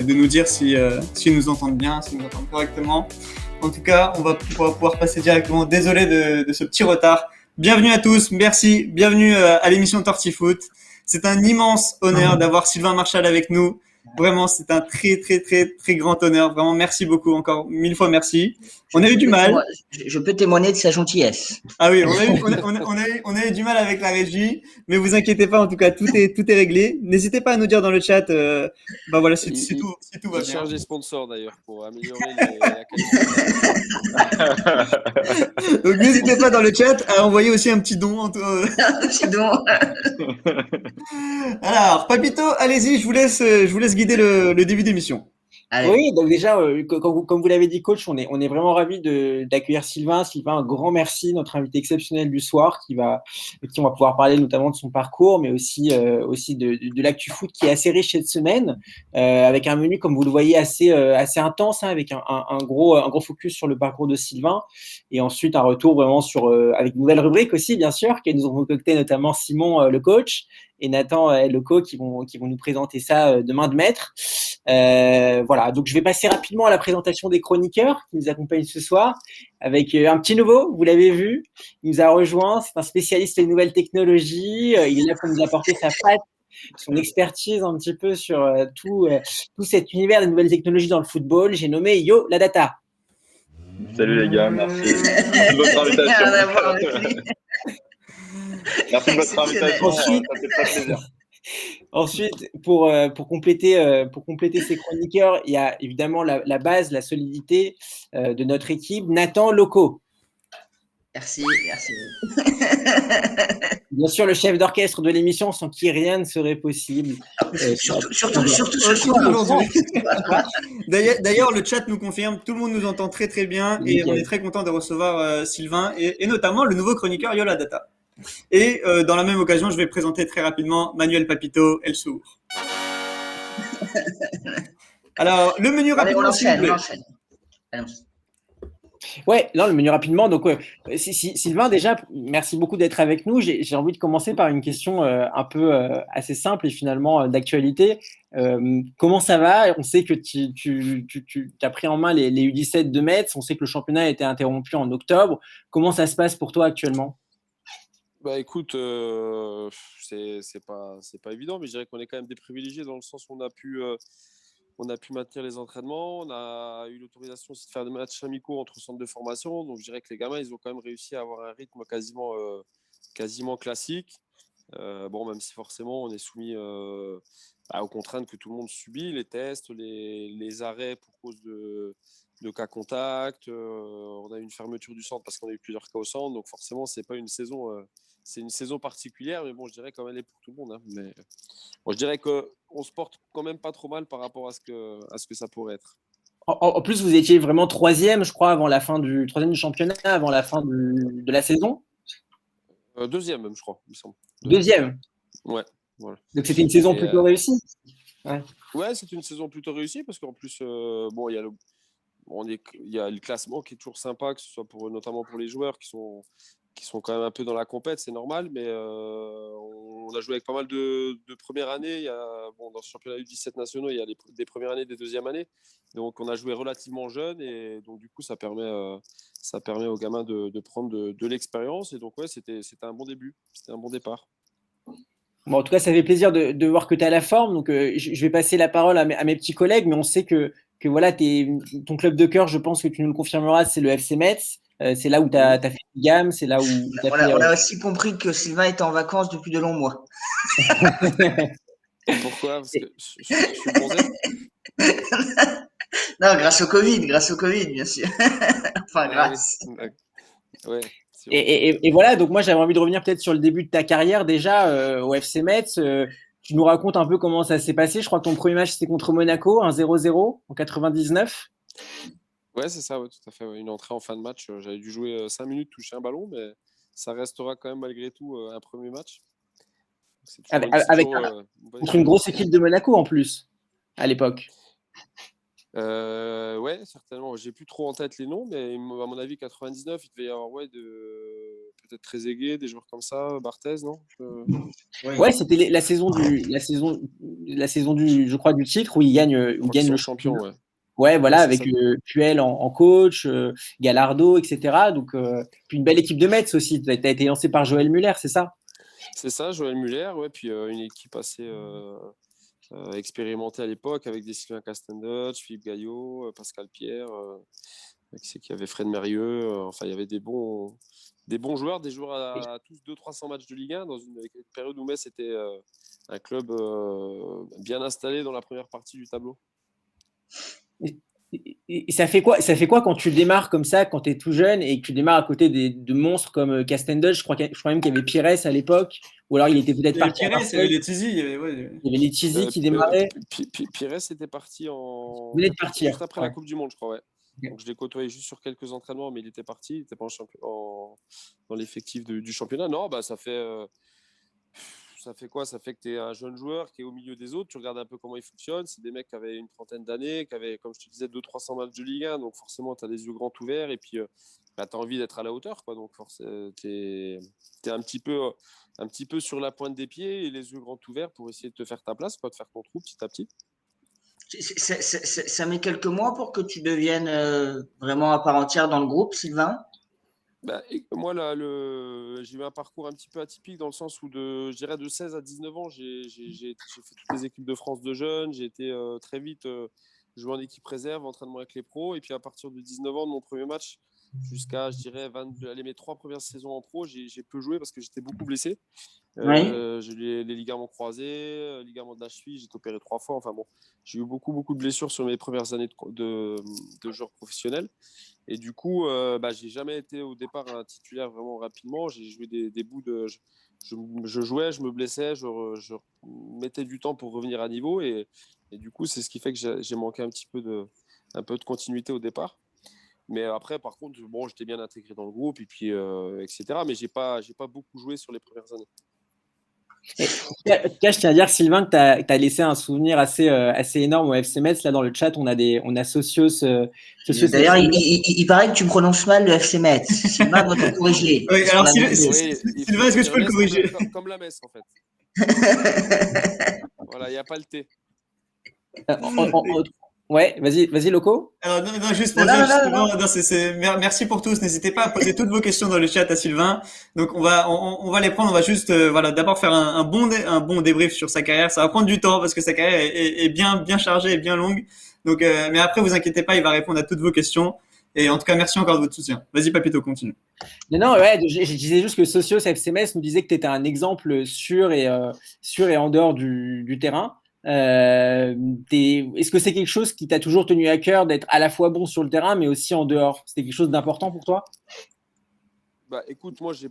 de nous dire s'ils nous entendent bien, s'ils nous entendent correctement. En tout cas, on va pouvoir passer directement. Désolé de ce petit retard. Bienvenue à tous, merci, bienvenue à l'émission Tortifoot. C'est un immense honneur d'avoir Sylvain Marchal avec nous. Vraiment, c'est un très, très, très, très grand honneur. Vraiment, merci beaucoup. Encore 1000 fois merci. On a eu du mal. Je peux témoigner de sa gentillesse. Ah oui, on a eu du mal avec la régie, mais vous inquiétez pas, en tout cas, tout est réglé. N'hésitez pas à nous dire dans le chat, voilà, si tout va bien. Il cherche des sponsors d'ailleurs pour améliorer la qualité. Donc n'hésitez pas dans le chat à envoyer aussi un petit don. Un petit don. Alors, Papito, allez-y, je vous laisse guider le début d'émission. Allez. Oui, donc déjà, comme vous l'avez dit, coach, on est vraiment ravis d'accueillir Sylvain. Sylvain, un grand merci, notre invité exceptionnel du soir, qui on va pouvoir parler notamment de son parcours, mais aussi de l'actu foot qui est assez riche cette semaine, avec un menu, comme vous le voyez, assez intense, hein, avec un gros focus sur le parcours de Sylvain, et ensuite un retour vraiment avec une nouvelle rubrique aussi, bien sûr, qui nous ont concocté notamment Simon, le coach, et Nathan Loco qui vont nous présenter ça de main de maître. Voilà, donc je vais passer rapidement à la présentation des chroniqueurs qui nous accompagnent ce soir avec un petit nouveau, vous l'avez vu, il nous a rejoint, c'est un spécialiste des nouvelles technologies, il est là pour nous apporter sa patte, son expertise un petit peu sur tout cet univers des nouvelles technologies dans le football. J'ai nommé Yo la Data. Salut les gars, merci de votre invitation. Merci de votre invitation, ça fait très plaisir. Ensuite, pour compléter ces chroniqueurs, il y a évidemment la base, la solidité de notre équipe. Nathan Loco. Merci. Bien sûr, le chef d'orchestre de l'émission, sans qui rien ne serait possible. Surtout ce soir. D'ailleurs, le chat nous confirme, tout le monde nous entend très très bien et on est très content de recevoir Sylvain et notamment le nouveau chroniqueur Yo la Data. Et dans la même occasion, je vais présenter très rapidement Manuel Papito Elsour. Alors, le menu rapidement. On enchaîne. Ouais, non, le menu rapidement. Donc, Sylvain, déjà, merci beaucoup d'être avec nous. J'ai envie de commencer par une question un peu assez simple et finalement d'actualité. Comment ça va? On sait que tu as pris en main les U17 de Metz. On sait que le championnat a été interrompu en octobre. Comment ça se passe pour toi actuellement? Bah écoute, c'est pas évident, mais je dirais qu'on est quand même des privilégiés dans le sens où on a pu maintenir les entraînements, on a eu l'autorisation aussi de faire des matchs amicaux entre centres de formation, donc je dirais que les gamins ils ont quand même réussi à avoir un rythme quasiment classique. Bon, même si forcément on est soumis aux contraintes que tout le monde subit, les tests, les arrêts pour cause de cas contacts, on a eu une fermeture du centre parce qu'on a eu plusieurs cas au centre, donc forcément c'est pas une saison, c'est une saison particulière, mais bon, je dirais comme elle est pour tout le monde, hein. Mais bon, je dirais qu'on se porte quand même pas trop mal par rapport à ce que ça pourrait être. En plus, vous étiez vraiment troisième, je crois, avant la fin du championnat, avant la fin de la saison. Deuxième même, je crois, il me semble. Deuxième. Ouais. Voilà. Donc c'était une saison plutôt réussie. Ouais, c'est une saison plutôt réussie parce qu'en plus, bon, il y a le classement qui est toujours sympa, que ce soit notamment pour les joueurs qui sont quand même un peu dans la compète, c'est normal, mais on a joué avec pas mal de premières années. Dans ce championnat U17 nationaux, il y a des premières années, des deuxièmes années. Donc on a joué relativement jeune et donc du coup ça permet aux gamins de prendre de l'expérience. Et donc ouais, c'était un bon début, c'était un bon départ. Bon, en tout cas, ça fait plaisir de voir que tu as la forme. Donc je vais passer la parole à mes petits collègues, mais on sait que voilà, ton club de cœur, je pense que tu nous le confirmeras, c'est le FC Metz. C'est là où tu as fait une gamme, c'est là où on a aussi compris que Sylvain était en vacances depuis de longs mois. Pourquoi? Parce que je suis bronzé. Non, grâce au Covid, bien sûr. Enfin, grâce. Ouais. Et voilà, donc moi j'avais envie de revenir peut-être sur le début de ta carrière déjà au FC Metz. Tu nous racontes un peu comment ça s'est passé. Je crois que ton premier match c'était contre Monaco, 1-0-0 en 99. Ouais, c'est ça, ouais, tout à fait. Ouais. Une entrée en fin de match. J'avais dû jouer 5 minutes, toucher un ballon, mais ça restera quand même malgré tout un premier match. Contre une grosse équipe de Monaco en plus, à l'époque. Ouais, certainement. J'ai plus trop en tête les noms, mais à mon avis, 99, il devait y avoir peut-être Trezeguet, des joueurs comme ça, Barthez, non Ouais, c'était la saison du, je crois, du titre où il gagne Ils le sont champions, ouais. Ouais, voilà, Ouais, avec Puel en coach, Gallardo, etc. Donc, puis une belle équipe de Metz aussi. Tu as été lancé par Joël Muller, c'est ça? C'est ça, Joël Muller, ouais, puis une équipe assez expérimentée à l'époque avec des Sylvain Castendutch, Philippe Gaillot, Pascal Pierre, qui y avait Fred Mérieux. Enfin, il y avait des bons joueurs, des joueurs à tous 200-300 matchs de Ligue 1 dans une période où Metz était un club bien installé dans la première partie du tableau. Et ça fait quoi quand tu démarres comme ça, quand tu es tout jeune et que tu démarres à côté de monstres comme Castendutch? Je crois même qu'il y avait Pires à l'époque, ou alors il était peut-être parti. Il y avait les Tizi, il y avait les Tizi qui démarraient. Pires était parti juste après la Coupe du Monde, je crois, ouais. Okay. Donc je l'ai côtoyé juste sur quelques entraînements, mais il était parti, il n'était pas dans l'effectif du championnat. Non, bah ça fait quoi? Ça fait que tu es un jeune joueur qui est au milieu des autres, tu regardes un peu comment ils fonctionnent. C'est des mecs qui avaient une trentaine d'années, qui avaient, comme je te disais, 200-300 matchs de Ligue 1, donc forcément tu as les yeux grands ouverts et puis tu as envie d'être à la hauteur, quoi. Donc tu es un petit peu sur la pointe des pieds et les yeux grands ouverts pour essayer de te faire ta place, quoi, de faire ton trou petit à petit. Ça met quelques mois pour que tu deviennes vraiment à part entière dans le groupe, Sylvain? Bah, moi, là, j'ai eu un parcours un petit peu atypique dans le sens où, je dirais, de 16 à 19 ans, j'ai fait toutes les équipes de France de jeunes. J'ai été très vite jouer en équipe réserve, entraînement avec les pros. Et puis, à partir de 19 ans, de mon premier match, jusqu'à, je dirais, mes 3 premières saisons en pro, j'ai peu joué parce que j'étais beaucoup blessé. J'ai eu les ligaments croisés, ligaments de la cheville, j'ai été opéré 3 fois. Enfin bon, j'ai eu beaucoup de blessures sur mes premières années de joueur professionnel. Et du coup, j'ai jamais été au départ un titulaire vraiment rapidement. J'ai joué des bouts de. Je jouais, je me blessais, je mettais du temps pour revenir à niveau. Et du coup, c'est ce qui fait que j'ai manqué un peu de continuité au départ. Mais après, par contre, bon, j'étais bien intégré dans le groupe, et puis, etc. Mais j'ai pas beaucoup joué sur les premières années. En tout cas, je tiens à dire, Sylvain, que tu as laissé un souvenir assez énorme au FC Metz. Là, dans le chat, on a Socios. D'ailleurs, il paraît que tu prononces mal le FC Metz. Sylvain doit te corriger. Oui, alors, Sylvain, est-ce que tu peux le corriger? Comme la Metz, en fait. Voilà, il n'y a pas le T. Ouais, vas-y, Loco. Alors, non, juste pour dire, merci pour tous. N'hésitez pas à poser toutes vos questions dans le chat à Sylvain. Donc, on va les prendre. On va juste, d'abord faire un bon débrief sur sa carrière. Ça va prendre du temps parce que sa carrière est bien chargée et bien longue. Donc, mais après, vous inquiétez pas, il va répondre à toutes vos questions. Et en tout cas, merci encore de votre soutien. Vas-y, Papito, continue. Non, ouais, je disais juste que Socios FCMS nous disait que tu étais un exemple sûr et en dehors du terrain. Est-ce que c'est quelque chose qui t'a toujours tenu à cœur d'être à la fois bon sur le terrain mais aussi en dehors? C'était quelque chose d'important pour toi? Bah écoute, moi j'ai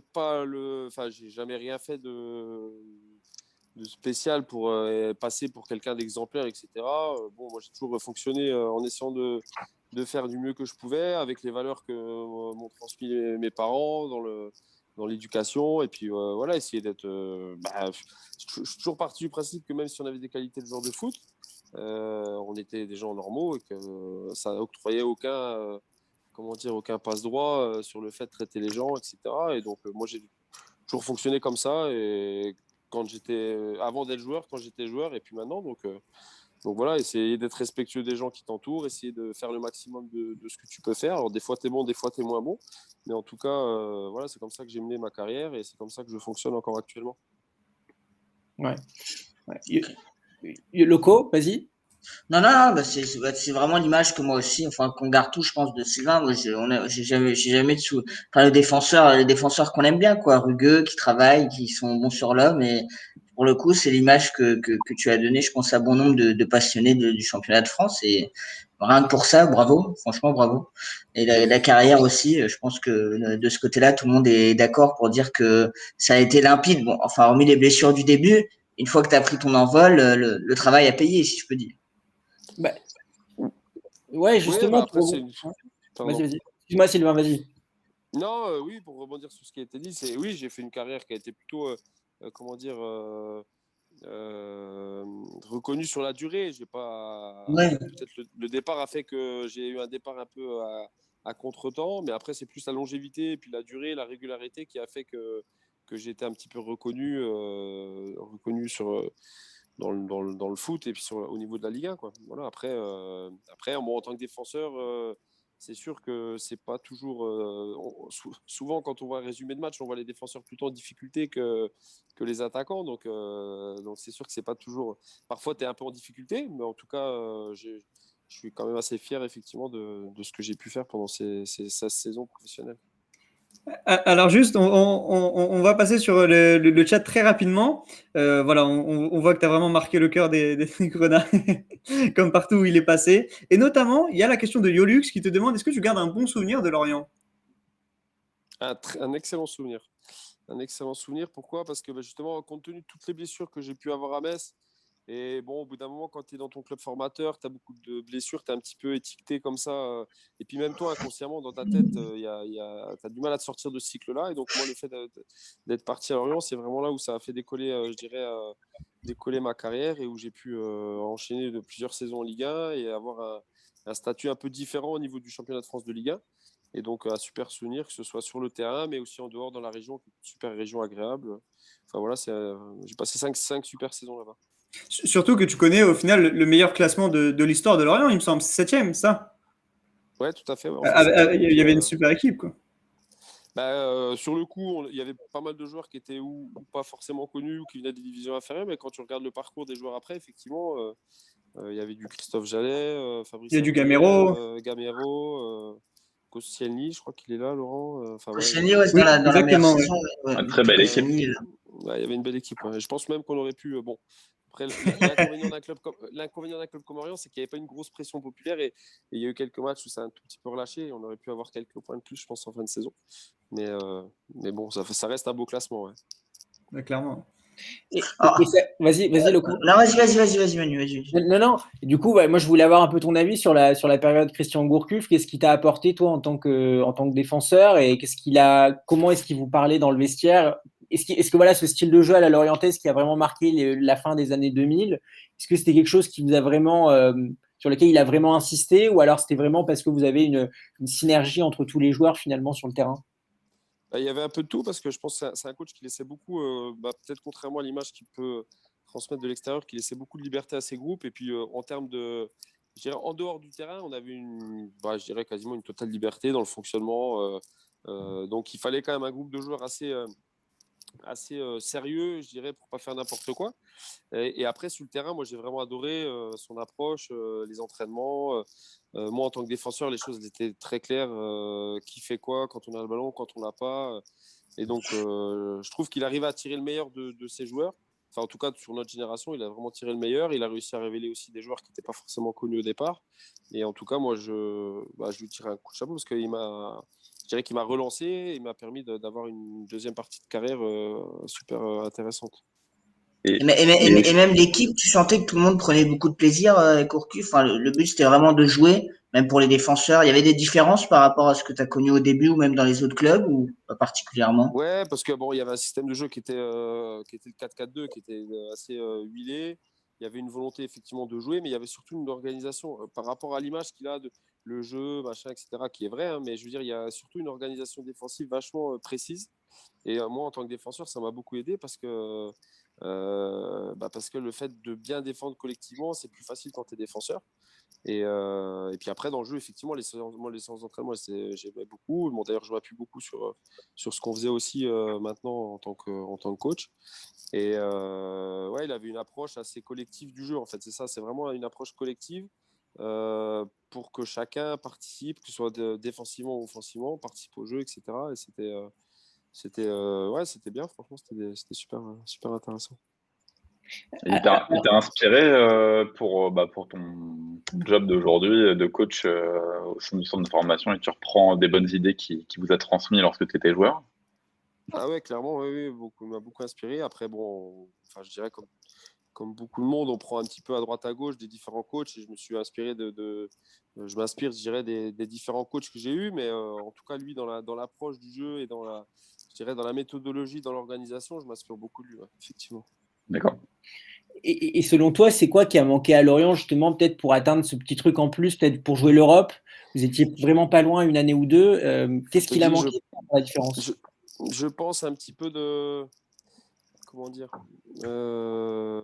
jamais rien fait de spécial pour passer pour quelqu'un d'exemplaire, etc. Bon, moi j'ai toujours fonctionné en essayant de faire du mieux que je pouvais avec les valeurs que m'ont transmis mes parents dans l'éducation, et puis voilà, essayer d'être je suis toujours parti du principe que même si on avait des qualités de joueur de foot, on était des gens normaux et que ça n'octroyait aucun passe-droit sur le fait de traiter les gens, etc. Et donc moi j'ai toujours fonctionné comme ça, et avant d'être joueur, quand j'étais joueur, et puis maintenant, donc voilà, essayer d'être respectueux des gens qui t'entourent, essayer de faire le maximum de ce que tu peux faire. Alors des fois tu es bon, des fois tu es moins bon, mais en tout cas voilà, c'est comme ça que j'ai mené ma carrière et c'est comme ça que je fonctionne encore actuellement. Ouais. Loco, vas-y. Non, c'est vraiment l'image que moi aussi, enfin, qu'on garde tout, je pense, de Sylvain. Moi, j'ai jamais enfin, les défenseurs qu'on aime bien, quoi, rugueux, qui travaillent, qui sont bons sur l'homme. Et pour le coup, c'est l'image que tu as donnée, je pense, à bon nombre de passionnés du championnat de France. Et rien que pour ça, bravo, franchement, bravo. Et la carrière aussi, je pense que de ce côté-là, tout le monde est d'accord pour dire que ça a été limpide. Bon, enfin, hormis les blessures du début, une fois que tu as pris ton envol, le travail a payé, si je peux dire. Bah, ouais, justement. Vas-y. Excuse-moi, Sylvain, vas-y. Non, oui, pour rebondir sur ce qui a été dit, oui, j'ai fait une carrière qui a été plutôt, reconnue sur la durée. J'ai pas. Ouais. Peut-être le départ a fait que j'ai eu un départ un peu à contre-temps. Mais après, c'est plus la longévité, et puis la durée, la régularité qui a fait que j'ai été un petit peu reconnu dans le foot et puis au niveau de la Ligue 1, quoi. Voilà, après, moi, en tant que défenseur, c'est sûr que c'est pas toujours. Souvent, quand on voit un résumé de match, on voit les défenseurs plutôt en difficulté que les attaquants. Donc c'est sûr que c'est pas toujours. Parfois, tu es un peu en difficulté, mais en tout cas, je suis quand même assez fier, effectivement, de ce que j'ai pu faire pendant ces 16 saisons professionnelles. Alors juste, on va passer sur le chat très rapidement. Voilà, on voit que tu as vraiment marqué le cœur des Grenats, comme partout où il est passé. Et notamment, il y a la question de Yolux qui te demande, est-ce que tu gardes un bon souvenir de Lorient? Un excellent souvenir. Un excellent souvenir. Pourquoi? Parce que justement, compte tenu de toutes les blessures que j'ai pu avoir à Metz, et bon, au bout d'un moment, quand tu es dans ton club formateur, tu as beaucoup de blessures, tu es un petit peu étiqueté comme ça. Et puis même toi, inconsciemment, dans ta tête, tu as du mal à te sortir de ce cycle-là. Et donc moi, le fait d'être parti à Lorient, c'est vraiment là où ça a fait décoller, je dirais, décoller ma carrière et où j'ai pu enchaîner de plusieurs saisons en Ligue 1 et avoir un statut un peu différent au niveau du championnat de France de Ligue 1. Et donc, un super souvenir, que ce soit sur le terrain, mais aussi en dehors dans la région, une super région agréable. Enfin voilà, j'ai passé 5 super saisons là-bas. Surtout que tu connais au final le meilleur classement de l'histoire de Lorient, il me semble, 7e, ça? Ouais, tout à fait. Ouais, il y avait une super équipe, quoi. Sur le coup, il y avait pas mal de joueurs qui étaient ou pas forcément connus ou qui venaient des divisions inférieures, mais quand tu regardes le parcours des joueurs après, effectivement, il y avait du Christophe Jallet, Fabrice. Il y a du Gamero. Koscielny, je crois qu'il est là, Laurent. Koscielny, ouais, dans la meilleure saison. Ouais. Une très belle équipe. Il y avait une belle équipe. Ouais. Je pense même qu'on aurait pu. Bon, après, l'inconvénient d'un club comme Orient, c'est qu'il n'y avait pas une grosse pression populaire et il y a eu quelques matchs où ça a un tout petit peu relâché. Et on aurait pu avoir quelques points de plus, je pense, en fin de saison. Mais bon, ça reste un beau classement. Ouais. Ouais, clairement. Vas-y, Loco. Non, vas-y, Manu, vas-y. Non. Du coup, moi, je voulais avoir un peu ton avis sur la période Christian Gourcuff. Qu'est-ce qui t'a apporté, toi, en tant que défenseur, et comment est-ce qu'il vous parlait dans le vestiaire? Est-ce que voilà, ce style de jeu à la Lorientaise qui a vraiment marqué la fin des années 2000, est-ce que c'était quelque chose qui vous a vraiment, sur lequel il a vraiment insisté, ou alors c'était vraiment parce que vous avez une synergie entre tous les joueurs finalement sur le terrain? Il y avait un peu de tout parce que je pense que c'est un coach qui laissait beaucoup, peut-être contrairement à l'image qu'il peut transmettre de l'extérieur, qui laissait beaucoup de liberté à ses groupes. Et puis en termes de, je dirais, en dehors du terrain, on avait je dirais quasiment une totale liberté dans le fonctionnement. Donc il fallait quand même un groupe de joueurs assez sérieux, je dirais, pour pas faire n'importe quoi. Et après, sur le terrain, moi, j'ai vraiment adoré son approche, les entraînements. Moi, en tant que défenseur, les choses étaient très claires. Qui fait quoi quand on a le ballon, quand on l'a pas. Et donc, je trouve qu'il arrive à tirer le meilleur de ses joueurs. Enfin, en tout cas, sur notre génération, il a vraiment tiré le meilleur. Il a réussi à révéler aussi des joueurs qui n'étaient pas forcément connus au départ. Et en tout cas, moi, je lui tire un coup de chapeau parce qu'il je dirais qu'il m'a relancé. Il m'a permis d'avoir une deuxième partie de carrière super intéressante. Et même l'équipe, tu sentais que tout le monde prenait beaucoup de plaisir avec Gourcuff. Enfin, le but, c'était vraiment de jouer, même pour les défenseurs. Il y avait des différences par rapport à ce que tu as connu au début ou même dans les autres clubs, ou pas particulièrement? Ouais, parce que il y avait un système de jeu qui était le 4-4-2, qui était assez huilé. Il y avait une volonté effectivement de jouer, mais il y avait surtout une organisation par rapport à l'image qu'il a de le jeu, machin, etc., qui est vrai, hein, mais je veux dire, il y a surtout une organisation défensive vachement précise. Et moi, en tant que défenseur, ça m'a beaucoup aidé parce que le fait de bien défendre collectivement, c'est plus facile quand tu es défenseur. Et puis après, dans le jeu, effectivement, les séances d'entraînement, j'aimais beaucoup. Bon, d'ailleurs, je m'appuie beaucoup sur ce qu'on faisait aussi maintenant en tant que coach. Et ouais, il avait une approche assez collective du jeu, en fait. C'est ça, c'est vraiment une approche collective pour que chacun participe, que ce soit défensivement ou offensivement, participe au jeu, etc. Et c'était bien, franchement, c'était super, super intéressant. Il t'a inspiré pour ton job d'aujourd'hui de coach au sein du centre de formation, et tu reprends des bonnes idées qui vous a transmis lorsque tu étais joueur? Ah ouais, clairement, oui, il m'a beaucoup inspiré. Après, je dirais comme beaucoup de monde, on prend un petit peu à droite à gauche des différents coachs et je me suis inspiré je m'inspire, je dirais, des différents coachs que j'ai eus, mais en tout cas, lui, dans l'approche du jeu et dans la méthodologie, dans l'organisation, je m'inspire beaucoup de lui, ouais, effectivement. D'accord. Et selon toi, c'est quoi qui a manqué à Lorient, justement, peut-être pour atteindre ce petit truc en plus, peut-être pour jouer l'Europe, Vous étiez vraiment pas loin une année ou deux. Qu'est-ce Je te qu'il a dis, manqué pour faire la différence? je pense un petit peu de. Comment dire je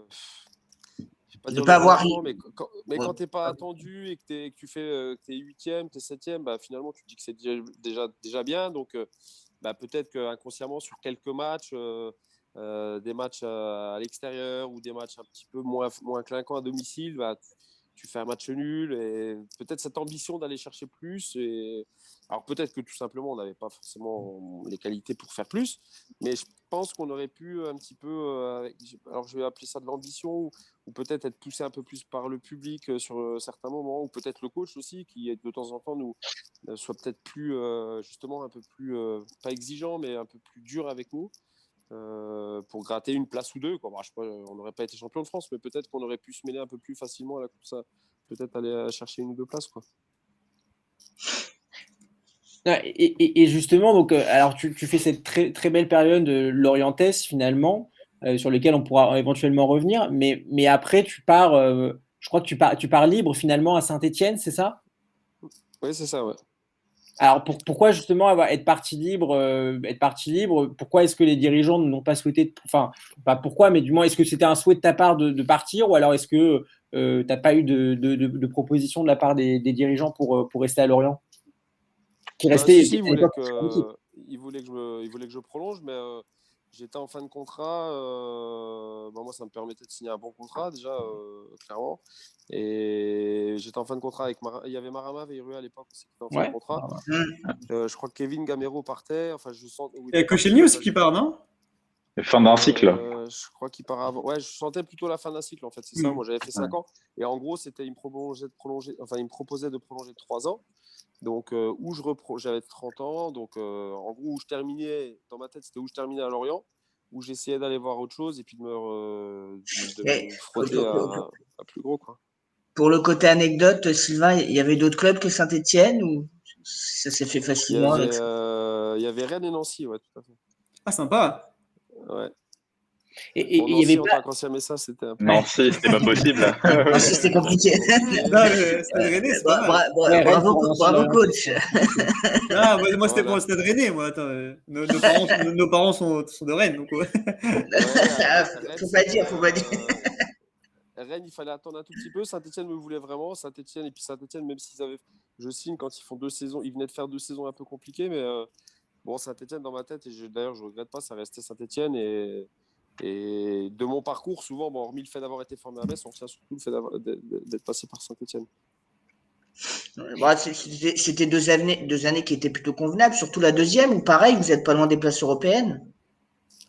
vais pas De dire pas le avoir. relâchement, mais Ouais. quand t'es pas attendu et que tu fais que t'es huitième, t'es septième, bah, finalement tu te dis que c'est déjà bien. Donc bah, peut-être qu'inconsciemment sur quelques matchs, des matchs à l'extérieur ou des matchs un petit peu moins clinquants à domicile, bah, tu fais un match nul et peut-être cette ambition d'aller chercher plus. Alors peut-être que tout simplement on n'avait pas forcément les qualités pour faire plus, mais je pense qu'on aurait pu un petit peu, alors je vais appeler ça de l'ambition, ou peut-être être poussé un peu plus par le public sur certains moments, ou peut-être le coach aussi, qui de temps en temps nous soit peut-être plus, justement, un peu plus, pas exigeant, mais un peu plus dur avec nous, pour gratter une place ou deux, quoi. Bon, je sais pas, on n'aurait pas été champion de France, mais peut-être qu'on aurait pu se mêler un peu plus facilement à la course, peut-être aller chercher une ou deux places, quoi. Et justement, donc, alors tu fais cette très, très belle période de l'Orientès finalement, sur lequel on pourra éventuellement revenir, mais après tu pars, je crois que tu pars libre finalement à Saint-Étienne, c'est ça? Oui, c'est ça, ouais. Alors pourquoi justement être parti libre, pourquoi est-ce que les dirigeants n'ont pas souhaité, enfin pas pourquoi, mais du moins est-ce que c'était un souhait de ta part de partir, ou alors est-ce que tu n'as pas eu de proposition de la part des dirigeants pour rester à Lorient, qui Bah, restait si, à l'époque l'équipe? il voulait que je prolonge, mais j'étais en fin de contrat. Bah, moi, ça me permettait de signer un bon contrat, déjà, clairement. Et j'étais en fin de contrat avec il y avait Marama Veyrua à l'époque aussi qui était en fin de Ouais. contrat. Je crois que Kevin Gamero partait. Enfin, je sens. Il y a Koscielny aussi qui part, non? Fin d'un cycle. Je crois qu'il part avant. Ouais, je sentais plutôt la fin d'un cycle, en fait, c'est ça. Moi, j'avais fait 5 ans. Et en gros, il me proposait de prolonger de 3 ans. Donc, j'avais 30 ans. Donc, en gros, où je terminais, dans ma tête, c'était où je terminais à Lorient, où j'essayais d'aller voir autre chose et puis de Et me frotter à plus gros, quoi. pour le côté anecdote, Sylvain, il y avait d'autres clubs que Saint-Étienne ou ça s'est fait facilement avec ça? Il y avait Rennes et Nancy, ouais, tout à fait. Ah, sympa. Ouais. Et Bon, il y Nancy, avait en pas. tant qu'ancien Messin, c'était un peu. Nancy, c'était pas possible. Ah, c'était compliqué. Non, le Stade Rennais, c'est pas mal. Ouais, Rennes Bravo, pour un ancien bravo Lorient, coach. c'est compliqué. Non, moi c'était pour Voilà. le Stade Rennais, moi. Attends, nos parents sont de Rennes, donc ouais. Ouais, Ah, Rennes, faut pas c'était. dire, faut pas dire. Rennes, il fallait attendre un tout petit peu. Saint-Etienne me voulait vraiment. Saint-Etienne, et puis Saint-Etienne, même s'ils avaient. Je signe quand ils font 2 saisons. Ils venaient de faire 2 saisons un peu compliquées, mais bon, Saint-Etienne, dans ma tête, et d'ailleurs, je ne regrette pas, ça restait Saint-Etienne. Et de mon parcours, souvent, bon, hormis le fait d'avoir été formé à Metz, on retient surtout le fait d'être passé par Saint-Etienne. Bon, c'était 2 années qui étaient plutôt convenables, surtout la deuxième, où pareil, vous n'êtes pas loin des places européennes.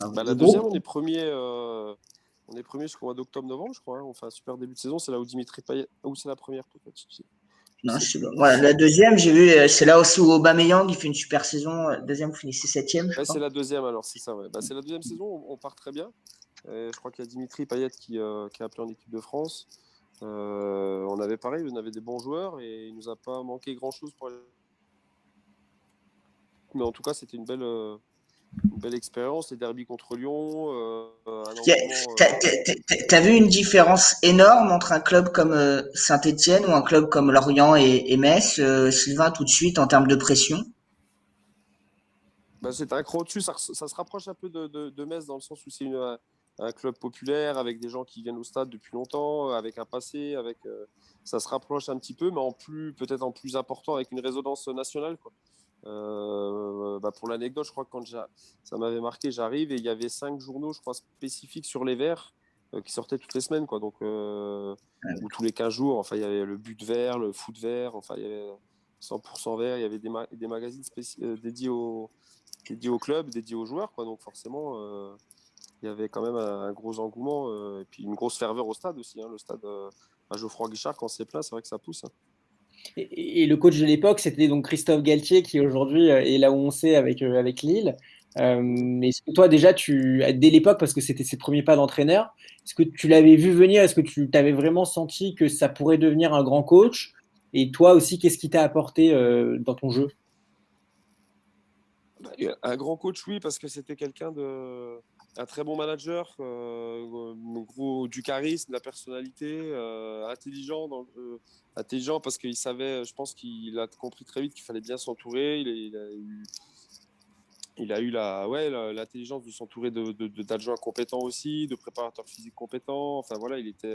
Bah, Du la deuxième, groupe. on est premier jusqu'au mois d'octobre-novembre, je crois, hein. On fait un super début de saison. C'est là où Dimitri Payet. Ou c'est la première, peut-être. Je Non, sais plus. voilà, la deuxième, j'ai vu, c'est là aussi où Aubameyang, il fait une super saison. Deuxième, vous finissez septième, je Ouais, crois. c'est la deuxième, alors, c'est ça. Ouais. Bah, c'est la deuxième saison, on part très bien. Je crois qu'il y a Dimitri Payet qui est appelé en équipe de France. On avait pareil, on avait des bons joueurs et il nous a pas manqué grand-chose pour aller. Mais en tout cas, c'était une belle expérience. Les derbies contre Lyon, un engouement. T'as vu une différence énorme entre un club comme Saint-Étienne ou un club comme Lorient et Metz, Sylvain, tout de suite, en termes de pression? Bah, c'est un cran au-dessus. Ça se rapproche un peu de Metz dans le sens où c'est un club populaire avec des gens qui viennent au stade depuis longtemps, avec un passé, ça se rapproche un petit peu, mais peut-être en plus important, avec une résonance nationale, quoi. Bah, pour l'anecdote, je crois que ça m'avait marqué, j'arrive et il y avait 5 journaux, je crois, spécifiques sur les Verts qui sortaient toutes les semaines, quoi. Donc, ou tous les 15 jours. Enfin, il y avait le but vert, le foot vert. Enfin, il y avait 100% vert. Il y avait des magazines dédiés au club, dédiés aux joueurs, quoi. Donc, forcément, il y avait quand même un gros engouement et puis une grosse ferveur au stade aussi, hein. Le stade à Geoffroy Guichard, quand c'est plein, c'est vrai que ça pousse, hein. Et le coach de l'époque, c'était donc Christophe Galtier, qui aujourd'hui est là où on sait avec Lille. Mais est-ce que toi, déjà, dès l'époque, parce que c'était ses premiers pas d'entraîneur, est-ce que tu l'avais vu venir? Est-ce que tu t'avais vraiment senti que ça pourrait devenir un grand coach? Et toi aussi, qu'est-ce qui t'a apporté dans ton jeu? Un grand coach, oui, parce que c'était quelqu'un un très bon manager, du charisme, de la personnalité, intelligent, intelligent parce qu'il savait, je pense qu'il a compris très vite qu'il fallait bien s'entourer. Il a eu l'intelligence de s'entourer d'adjoints compétents aussi, de préparateurs physiques compétents. Enfin voilà, il était.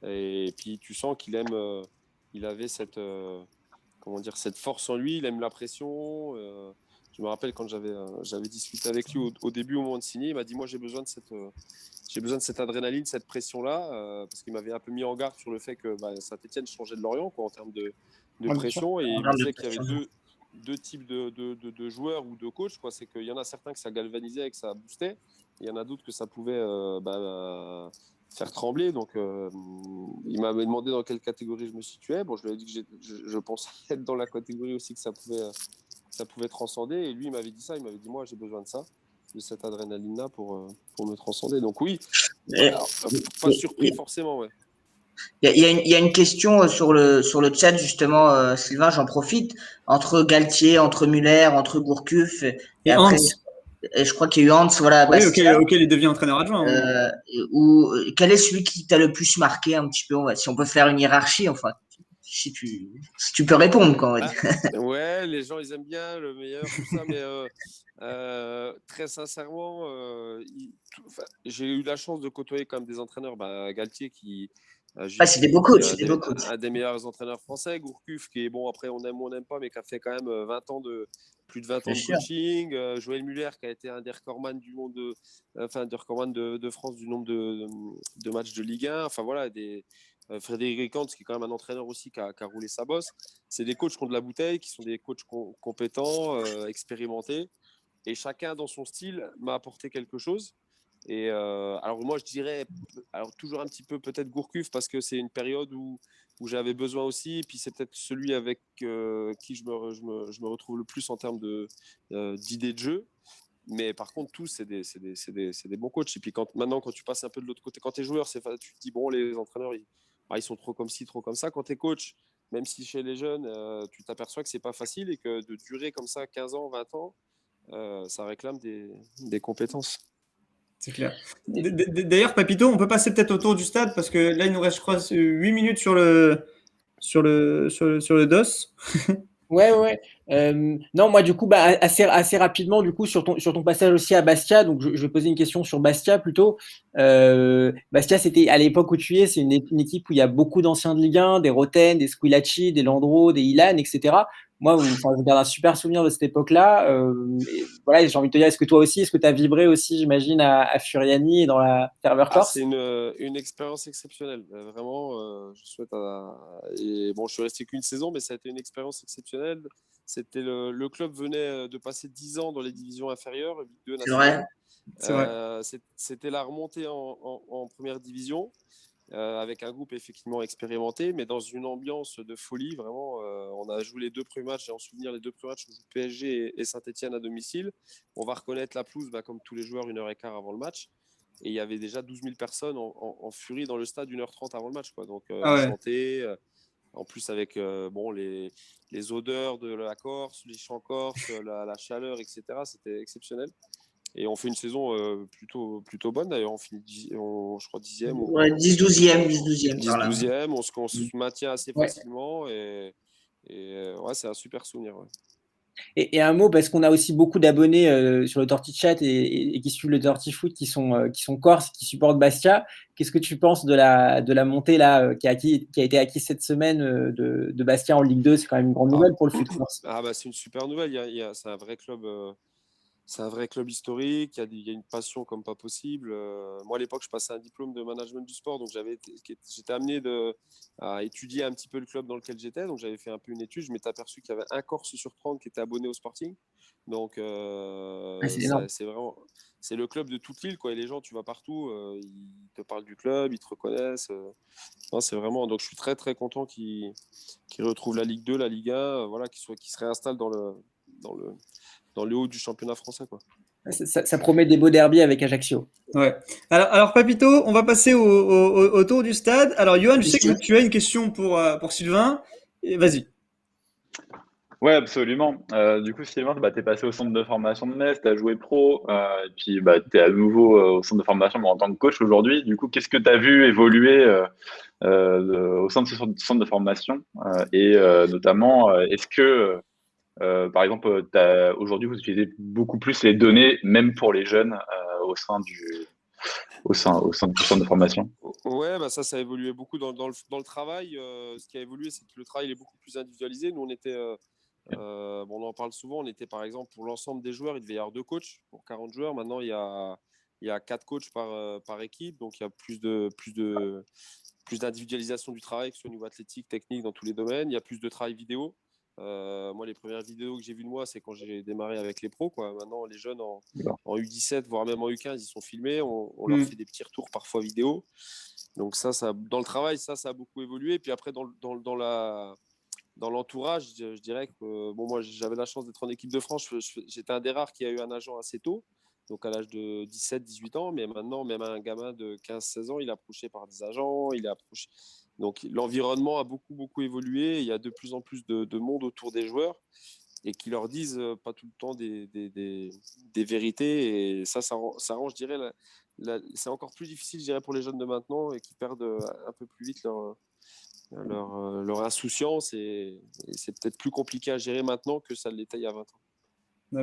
Et puis tu sens qu'il aime. Il avait cette force en lui. Il aime la pression. Je me rappelle quand j'avais discuté avec lui au début, au moment de signer, il m'a dit moi j'ai besoin de cette adrénaline, cette pression-là, parce qu'il m'avait un peu mis en garde sur le fait que Saint-Etienne changeait de Lorient en termes de pression, et il me disait qu'il y avait deux types de joueurs ou de coachs, quoi. C'est qu'il y en a certains que ça galvanisait et que ça boostait, il y en a d'autres que ça pouvait faire trembler. Donc il m'avait demandé dans quelle catégorie je me situais. Bon, je lui ai dit que je pensais être dans la catégorie aussi que ça pouvait transcender, et lui il m'avait dit ça, il m'avait dit moi j'ai besoin de cette adrénaline là pour me transcender. Donc oui, pas surpris forcément, ouais. Il y a une question sur le chat, justement, Sylvain, j'en profite, entre Galtier, entre Muller, entre Gourcuff, et après, et je crois qu'il y a eu Hans, voilà, Oui, Bastia. ok, il devient entraîneur adjoint. Hein. Quel est celui qui t'a le plus marqué un petit peu, si on peut faire une hiérarchie, enfin, si tu peux répondre, quoi, on va dire. Ouais, les gens ils aiment bien le meilleur, tout ça, mais très sincèrement, j'ai eu la chance de côtoyer quand même des entraîneurs, Ah, Galtier c'est des beaux coachs, c'est des beaux coachs. un des meilleurs entraîneurs français, Gourcuff qui est bon, après on aime ou on n'aime pas, mais qui a fait quand même plus de 20 ans de coaching, Joël Muller qui a été un des recordman du monde des recordman de France du nombre de matchs de Ligue 1, enfin voilà, Frédéric Kant, qui est quand même un entraîneur aussi qui a roulé sa bosse. C'est des coachs qui ont de la bouteille, qui sont des coachs compétents, expérimentés, et chacun dans son style m'a apporté quelque chose. Et alors moi je dirais toujours un petit peu peut-être Gourcuff, parce que c'est une période où j'avais besoin aussi, et puis c'est peut-être celui avec qui je me retrouve le plus en termes d'idées de jeu. Mais par contre tous c'est des bons coachs. Et puis maintenant quand tu passes un peu de l'autre côté, quand tu es joueur, tu te dis bon, les entraîneurs ils sont trop comme ci, trop comme ça. Quand tu es coach, même si chez les jeunes tu t'aperçois que c'est pas facile, et que de durer comme ça 15 ans, 20 ans, ça réclame des compétences. C'est clair. D'ailleurs, Papito, on peut passer peut-être autour du stade, parce que là, il nous reste, je crois, 8 minutes sur le DOS. Ouais. Non, moi, du coup, assez rapidement, du coup, sur ton passage aussi à Bastia, donc je vais poser une question sur Bastia plutôt. Bastia, c'était à l'époque où tu es, c'est une équipe où il y a beaucoup d'anciens de Ligue 1, des Roten, des Squillaci, des Landreau, des Ilan, etc. Moi, je garde un super souvenir de cette époque-là. Voilà, j'ai envie de te dire, est-ce que toi aussi, est-ce que tu as vibré aussi, j'imagine, à Furiani et dans la ferveur corse? C'est une expérience exceptionnelle. Vraiment, je souhaite et bon, je suis resté qu'une saison, mais ça a été une expérience exceptionnelle. C'était le club venait de passer 10 ans dans les divisions inférieures, Ligue 2 nationale. C'est vrai. C'était la remontée en première division, avec un groupe effectivement expérimenté, mais dans une ambiance de folie. Vraiment, on a joué les 2 premiers matchs. J'ai en souvenir les 2 premiers matchs, on joue PSG et Saint-Etienne à domicile. On va reconnaître la pelouse, comme tous les joueurs, 1h15 avant le match. Et il y avait déjà 12 000 personnes en furie dans le stade 1h30 avant le match, quoi. Donc chanter, en plus avec les odeurs de la Corse, les chants corses, la chaleur, etc. C'était exceptionnel. Et on fait une saison plutôt bonne. D'ailleurs, on finit, je crois, 10e. Ouais, 10-12e. 10-12e, on se maintient assez facilement. Et c'est un super souvenir. Ouais. Et un mot, parce qu'on a aussi beaucoup d'abonnés sur le Torti Chat et qui suivent le Torti Foot, qui sont corses, qui supportent Bastia. Qu'est-ce que tu penses de la montée là, qui a été acquise cette semaine de Bastia en Ligue 2? C'est quand même une grande nouvelle pour le foot corse. C'est une super nouvelle. C'est un vrai club. C'est un vrai club historique, il y a une passion comme pas possible. Moi, à l'époque, je passais un diplôme de management du sport, donc j'étais amené à étudier un petit peu le club dans lequel j'étais. Donc, j'avais fait un peu une étude. Je m'étais aperçu qu'il y avait un Corse sur 30 qui était abonné au Sporting. Donc, c'est le club de toute l'île, quoi. Et les gens, tu vas partout, ils te parlent du club, ils te reconnaissent. C'est vraiment. Donc, je suis très, très content qu'ils retrouvent la Ligue 2, la Ligue 1, qu'ils se réinstallent dans le haut du championnat français, quoi. Ça promet des beaux derbies avec Ajaccio. Ouais. Alors Papito, on va passer au tour du stade. Alors Johan, je sais que tu as une question pour Sylvain. Vas-y. Ouais, absolument. Du coup, Sylvain, tu es passé au centre de formation de Metz, tu as joué pro, et puis tu es à nouveau au centre de formation mais en tant que coach aujourd'hui. Du coup, qu'est-ce que tu as vu évoluer au sein de ce centre de formation et notamment, est-ce que, par exemple, aujourd'hui, vous utilisez beaucoup plus les données, même pour les jeunes, au sein du centre de formation? Ouais, bah ça a évolué beaucoup dans le travail. Ce qui a évolué, c'est que le travail il est beaucoup plus individualisé. Nous, on était, bon, on en parle souvent, on était par exemple pour l'ensemble des joueurs, il devait y avoir 2 coachs pour 40 joueurs. Maintenant, il y a 4 coachs par équipe, donc il y a plus d'individualisation du travail, que ce soit au niveau athlétique, technique, dans tous les domaines. Il y a plus de travail vidéo. Moi, les premières vidéos que j'ai vues de moi, c'est quand j'ai démarré avec les pros, quoi. Maintenant, les jeunes en U17, voire même en U15, ils sont filmés. On leur fait des petits retours parfois vidéo. Donc dans le travail, ça a beaucoup évolué. Et puis après, dans l'entourage, je dirais que bon, moi, j'avais la chance d'être en équipe de France. J'étais un des rares qui a eu un agent assez tôt, donc à l'âge de 17-18 ans. Mais maintenant, même un gamin de 15-16 ans, il est approché par des agents. Il est approché. Donc l'environnement a beaucoup, beaucoup évolué. Il y a de plus en plus de monde autour des joueurs et qui leur disent pas tout le temps des vérités. Et ça rend, je dirais, c'est encore plus difficile, je dirais, pour les jeunes de maintenant et qui perdent un peu plus vite leur insouciance. Et c'est peut-être plus compliqué à gérer maintenant que ça l'était il y a 20 ans.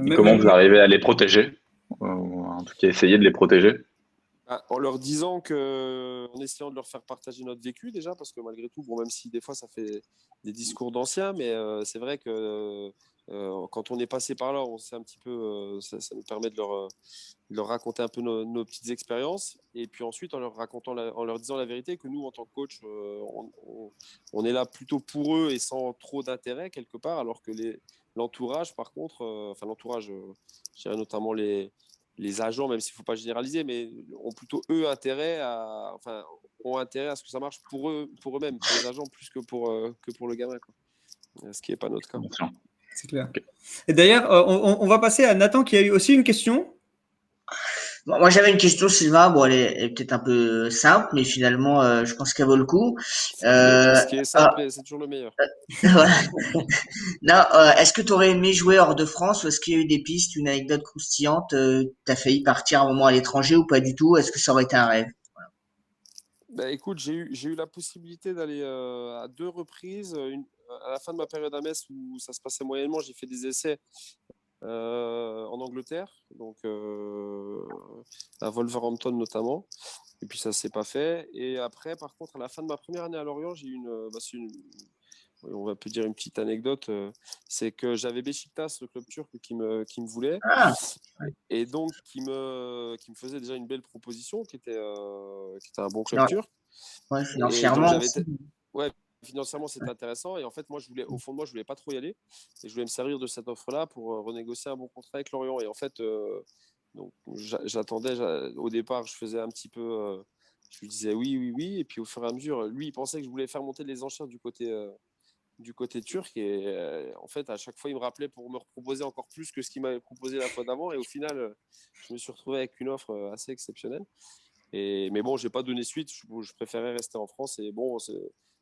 Et comment vous arrivez à les protéger? Ou en tout cas, essayer de les protéger? En leur disant en essayant de leur faire partager notre vécu déjà, parce que malgré tout, bon, même si des fois ça fait des discours d'anciens, mais c'est vrai que quand on est passé par là, on sait un petit peu, ça nous permet de leur raconter un peu nos petites expériences, et puis ensuite en leur racontant, en leur disant la vérité, que nous en tant que coach, on est là plutôt pour eux et sans trop d'intérêt quelque part, alors que l'entourage, par contre, enfin l'entourage, je dirais notamment les agents, même s'il ne faut pas généraliser, mais ont plutôt eux ont intérêt à ce que ça marche pour eux-mêmes, pour les agents plus que pour le gamin, quoi. Ce qui n'est pas notre cas. Bien sûr. C'est clair. Et d'ailleurs, on va passer à Nathan qui a eu aussi une question. Bon, moi, j'avais une question, Sylvain. Bon, elle est peut-être un peu simple, mais finalement, je pense qu'elle vaut le coup. Ce qui est simple, c'est toujours le meilleur. Non, est-ce que tu aurais aimé jouer hors de France ou est-ce qu'il y a eu des pistes, une anecdote croustillante? Tu as failli partir un moment à l'étranger ou pas du tout? Est-ce que ça aurait été un rêve? Bah, écoute, j'ai eu la possibilité d'aller à 2 reprises. À la fin de ma période à Metz où ça se passait moyennement, j'ai fait des essais en Angleterre, donc à Wolverhampton notamment. Et puis ça s'est pas fait. Et après, par contre, à la fin de ma première année à Lorient, j'ai eu on va peut dire une petite anecdote. C'est que j'avais Beşiktaş, le club turc, qui me voulait. Ah, Et donc qui me faisait déjà une belle proposition, qui était un bon club ouais, turc. ouais, Et donc financièrement. ouais, financièrement c'était intéressant, et en fait moi au fond de moi je voulais pas trop y aller, et je voulais me servir de cette offre-là pour renégocier un bon contrat avec Lorient. Et en fait donc j'attendais, au départ je faisais un petit peu, je lui disais oui oui oui, et puis au fur et à mesure lui il pensait que je voulais faire monter les enchères du côté turc, et en fait à chaque fois il me rappelait pour me proposer encore plus que ce qu'il m'avait proposé la fois d'avant, et au final je me suis retrouvé avec une offre assez exceptionnelle. Mais bon, j'ai pas donné suite, je préférais rester en France, et bon,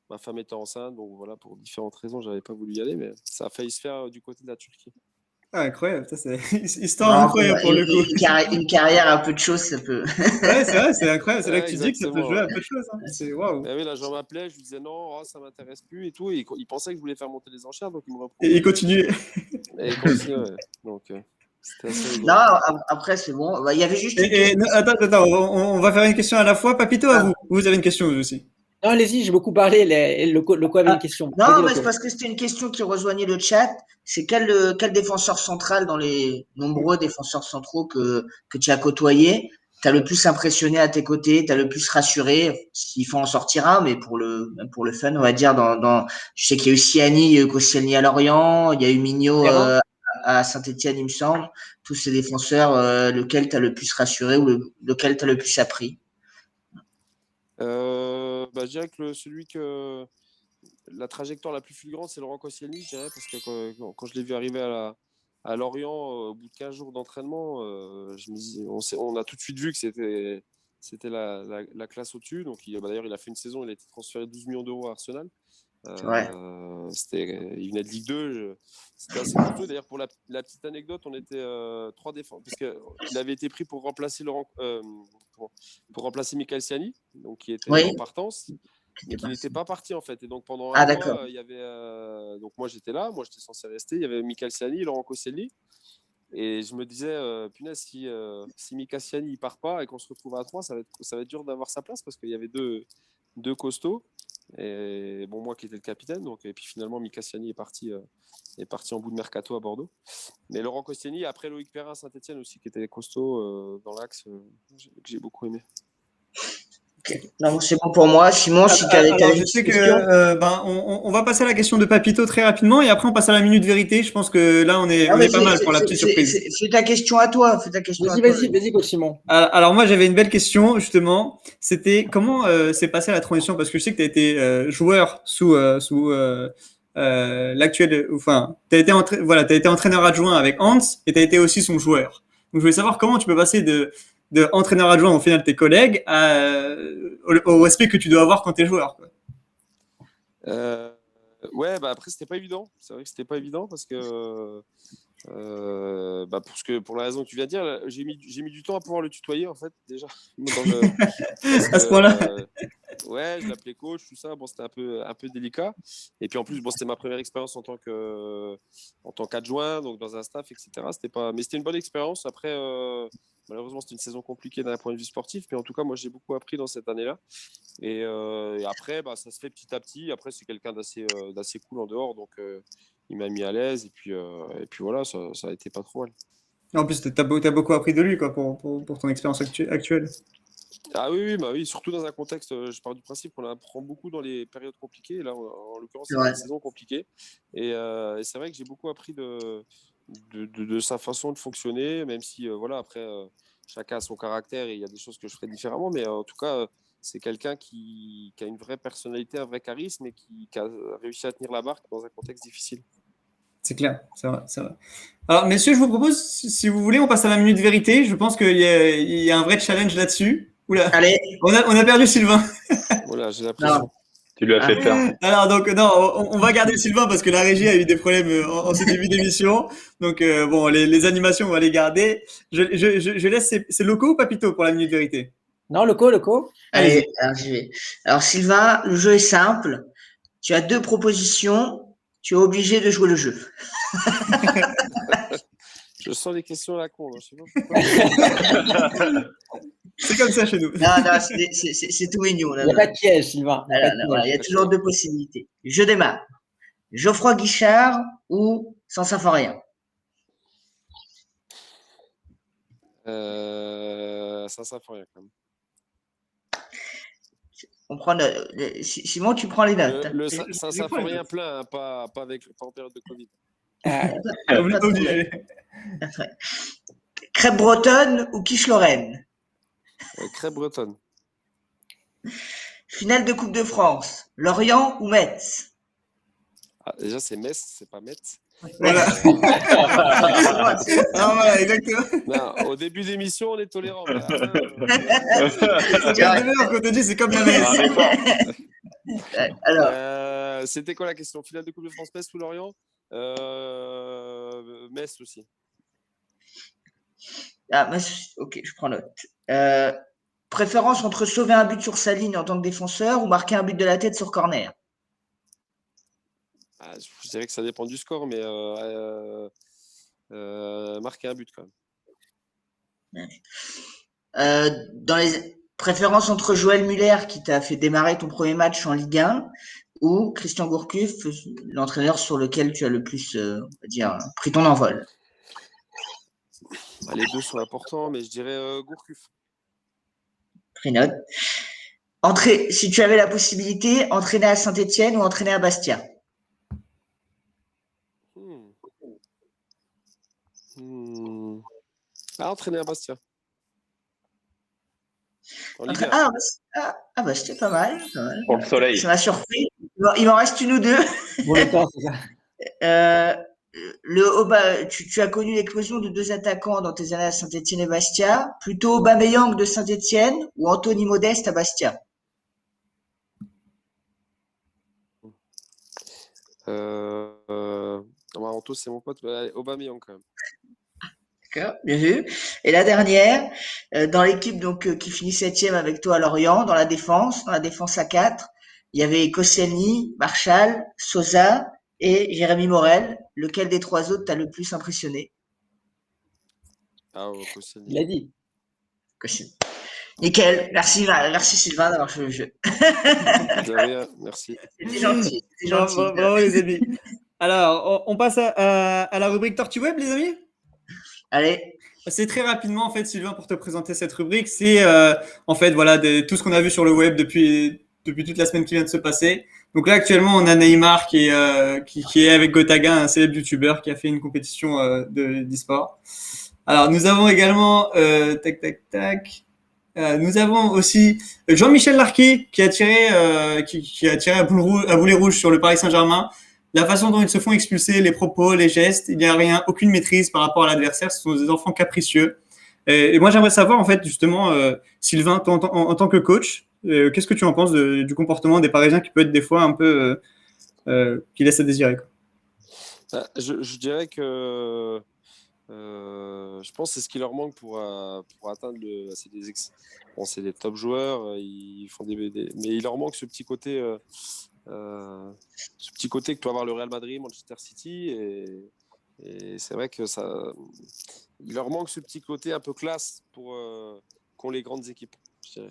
ma femme était enceinte, donc voilà, pour différentes raisons j'avais pas voulu y aller, mais ça a failli se faire du côté de la Turquie. Ah, incroyable, ça c'est histoire Non, incroyable pour le coup. une carrière à peu de choses, ça peut. Ouais, c'est vrai, c'est incroyable. C'est là que Ouais, tu dis que ça peut exactement, jouer à ouais. peu de choses, hein. C'est waouh. Oui, là, j'en m'appelais, je lui disais non, oh, ça m'intéresse plus et tout. Et il pensait que je voulais faire monter les enchères, donc il me Et il reproposait. continue. Et il continuait, ouais. Donc, c'était assez Non, rigolo. après, c'est bon. Bah, il y avait juste une Et question. non, attends, on va faire une question à la fois. Papito, à Ah, vous. Vous avez une question, vous aussi. Non, allez-y, j'ai beaucoup parlé. Loco avait une question. Vas-y, non, mais c'est Loco. parce que c'était une question qui rejoignait le chat. C'est quel défenseur central dans les nombreux défenseurs centraux que tu as côtoyé t'as le plus impressionné à tes côtés, t'as le plus rassuré? S'il faut en sortir un, mais même pour le fun, on va dire, je sais qu'il y a eu Siani, il y a eu Koscielny à Lorient, il y a eu Mignot Ferrand? à Saint-Étienne, il me semble. Tous ces défenseurs, lequel t'as le plus rassuré ou lequel t'as le plus appris? Bah, je dirais que celui que la trajectoire la plus fulgurante, c'est Laurent Koscielny, je dirais, parce que quand je l'ai vu arriver à Lorient, au bout de 15 jours d'entraînement, on a tout de suite vu que c'était la classe au-dessus. Donc, d'ailleurs, il a fait une saison, il a été transféré 12 millions d'euros à Arsenal. Ouais. Il venait de Ligue 2. C'était assez costaud. D'ailleurs, pour la petite anecdote, on était 3 défenseurs. Parce qu'il avait été pris pour remplacer Michael Siani, donc, qui était Oui. en partance, mais qui n'était pas parti en fait. Et donc pendant un d'accord. mois, il y avait. Donc moi j'étais là, moi j'étais censé rester. Il y avait Michael Siani, Laurent Koscielny. Et je me disais, punaise, si Mika Siani ne part pas et qu'on se retrouve à 3, ça va être dur d'avoir sa place parce qu'il y avait deux costauds. Et bon, moi qui étais le capitaine. Donc, et puis finalement, Mika Siani est parti en bout de mercato à Bordeaux. Mais Laurent Koscielny, après Loïc Perrin à Saint-Etienne aussi, qui était costaud dans l'axe, que j'ai beaucoup aimé. Okay. Non, c'est bon pour moi. Simon, si tu avais alors, je sais que on va passer à la question de Papito très rapidement et après on passe à la minute vérité. Je pense que là on est pas mal pour la petite surprise. Fais ta question à toi. Vas-y, coach Simon. Alors moi j'avais une belle question justement. C'était comment s'est passée la transition parce que je sais que tu as été joueur sous l'actuel, enfin t'as été entraîneur adjoint avec Hans et tu as été aussi son joueur. Donc je voulais savoir comment tu peux passer de entraîneur adjoint au final de tes collègues au respect que tu dois avoir quand tu es joueur, quoi. Ouais, après c'était pas évident. C'est vrai que c'était pas évident parce que pour la raison que tu viens de dire, j'ai mis du temps à pouvoir le tutoyer en fait déjà. À ce point-là. Ouais, je l'appelais coach, tout ça. Bon, c'était un peu délicat. Et puis en plus, bon, c'était ma première expérience en tant qu'adjoint, donc dans un staff, etc. Mais c'était une bonne expérience. Après, malheureusement, c'était une saison compliquée d'un point de vue sportif. Mais en tout cas, moi, j'ai beaucoup appris dans cette année-là. Et après, ça se fait petit à petit. Après, c'est quelqu'un d'assez cool en dehors, donc il m'a mis à l'aise. Et puis voilà, ça a été pas trop mal. En plus, t'as beaucoup appris de lui, quoi, pour ton expérience actuelle. Ah oui, surtout dans un contexte, je pars du principe qu'on apprend beaucoup dans les périodes compliquées. Et là, en l'occurrence, c'est une saison compliquée. Et c'est vrai que j'ai beaucoup appris de sa façon de fonctionner, même si, après, chacun a son caractère et il y a des choses que je ferais différemment. Mais en tout cas, c'est quelqu'un qui a une vraie personnalité, un vrai charisme et qui a réussi à tenir la barque dans un contexte difficile. C'est clair, c'est vrai. Alors, messieurs, je vous propose, si vous voulez, on passe à la minute vérité. Je pense qu'il y a un vrai challenge là-dessus. Oula. Allez. On a perdu Sylvain. Voilà, j'ai l'impression. Tu lui as fait peur. Alors, donc, non, on va garder Sylvain parce que la régie a eu des problèmes en ce début d'émission. Donc, les animations, on va les garder. Je laisse, c'est Loco ou Papito pour la minute vérité? Non, Loco. Allez, alors j'y vais. Alors, Sylvain, le jeu est simple. Tu as 2 propositions. Tu es obligé de jouer le jeu. Je sens les questions à la con. Je sais pas C'est comme ça chez nous. Non, c'est tout mignon. Il n'y a pas de piège, Sylvain. Il y a toujours 2 possibilités. Je démarre. Geoffroy Guichard ou Sansaforien? Sansaforien quand même. On prend Simon, tu prends les notes. Le Sansaforien plein, pas en période de Covid. Obligé. Crêpe bretonne ou quiche Lorraine? Crêpe bretonne. Finale de Coupe de France, Lorient ou Metz? Déjà, c'est Metz, c'est pas Metz. Voilà. Voilà, exactement. Non, au début d'émission, on est tolérant. C'est quand te dit, c'est comme la Metz. Alors, c'était quoi la question? Finale de Coupe de France, Metz ou Lorient? Metz aussi. Metz, ok, je prends note. Préférence entre sauver un but sur sa ligne en tant que défenseur ou marquer un but de la tête sur corner? Je dirais que ça dépend du score, mais marquer un but quand même. Dans les préférences entre Joël Muller, qui t'a fait démarrer ton premier match en Ligue 1, ou Christian Gourcuff, l'entraîneur sur lequel tu as le plus, on va dire, pris ton envol? Les deux sont importants, mais je dirais Gourcuff. Pris note. Si tu avais la possibilité, entraîner à Saint-Etienne ou entraîner à Bastia? Entraîner à Bastia. Bastia, pas mal. Pour le soleil. Ça m'a surpris. Il m'en reste une ou deux. Bon, le temps, c'est ça. Tu as connu l'éclosion de 2 attaquants dans tes années à Saint-Etienne et Bastia. Plutôt Aubameyang de Saint-Etienne ou Anthony Modeste à Bastia? Anto, c'est mon pote. Allez, Aubameyang quand même. D'accord, bien vu. Et la dernière, dans l'équipe qui finit 7e avec toi à Lorient, dans la défense à 4, il y avait Koscielny, Marchal, Sosa et Jérémy Morel. Lequel des trois autres t'a le plus impressionné? Ah, Il Koscielny. l'a dit. Koscielny. Nickel. Merci Sylvain d'avoir joué le jeu. De rien, merci. C'était gentil, c'était gentil. Bravo les amis. Alors, on passe à la rubrique Tortue Web, les amis. Allez, C'est très rapidement, en fait, Sylvain, pour te présenter cette rubrique. C'est, en fait, voilà, tout ce qu'on a vu sur le web depuis toute la semaine qui vient de se passer. Donc là, actuellement, on a Neymar qui est avec Gotaga, un célèbre youtubeur qui a fait une compétition d'e-sport. Alors, nous avons également, nous avons aussi Jean-Michel Larquet qui a tiré à boulet rouge sur le Paris Saint-Germain. La façon dont ils se font expulser, les propos, les gestes, il n'y a rien, aucune maîtrise par rapport à l'adversaire. Ce sont des enfants capricieux. Et moi, j'aimerais savoir, en fait, justement, Sylvain, toi, en tant que coach, qu'est-ce que tu en penses du comportement des Parisiens qui peut être des fois un peu qui laisse à désirer, quoi. Je dirais que je pense que c'est ce qui leur manque pour atteindre c'est des top joueurs, ils font mais il leur manque ce petit côté que peut avoir le Real Madrid, Manchester City, et c'est vrai que il leur manque ce petit côté un peu classe qu'ont les grandes équipes, je dirais.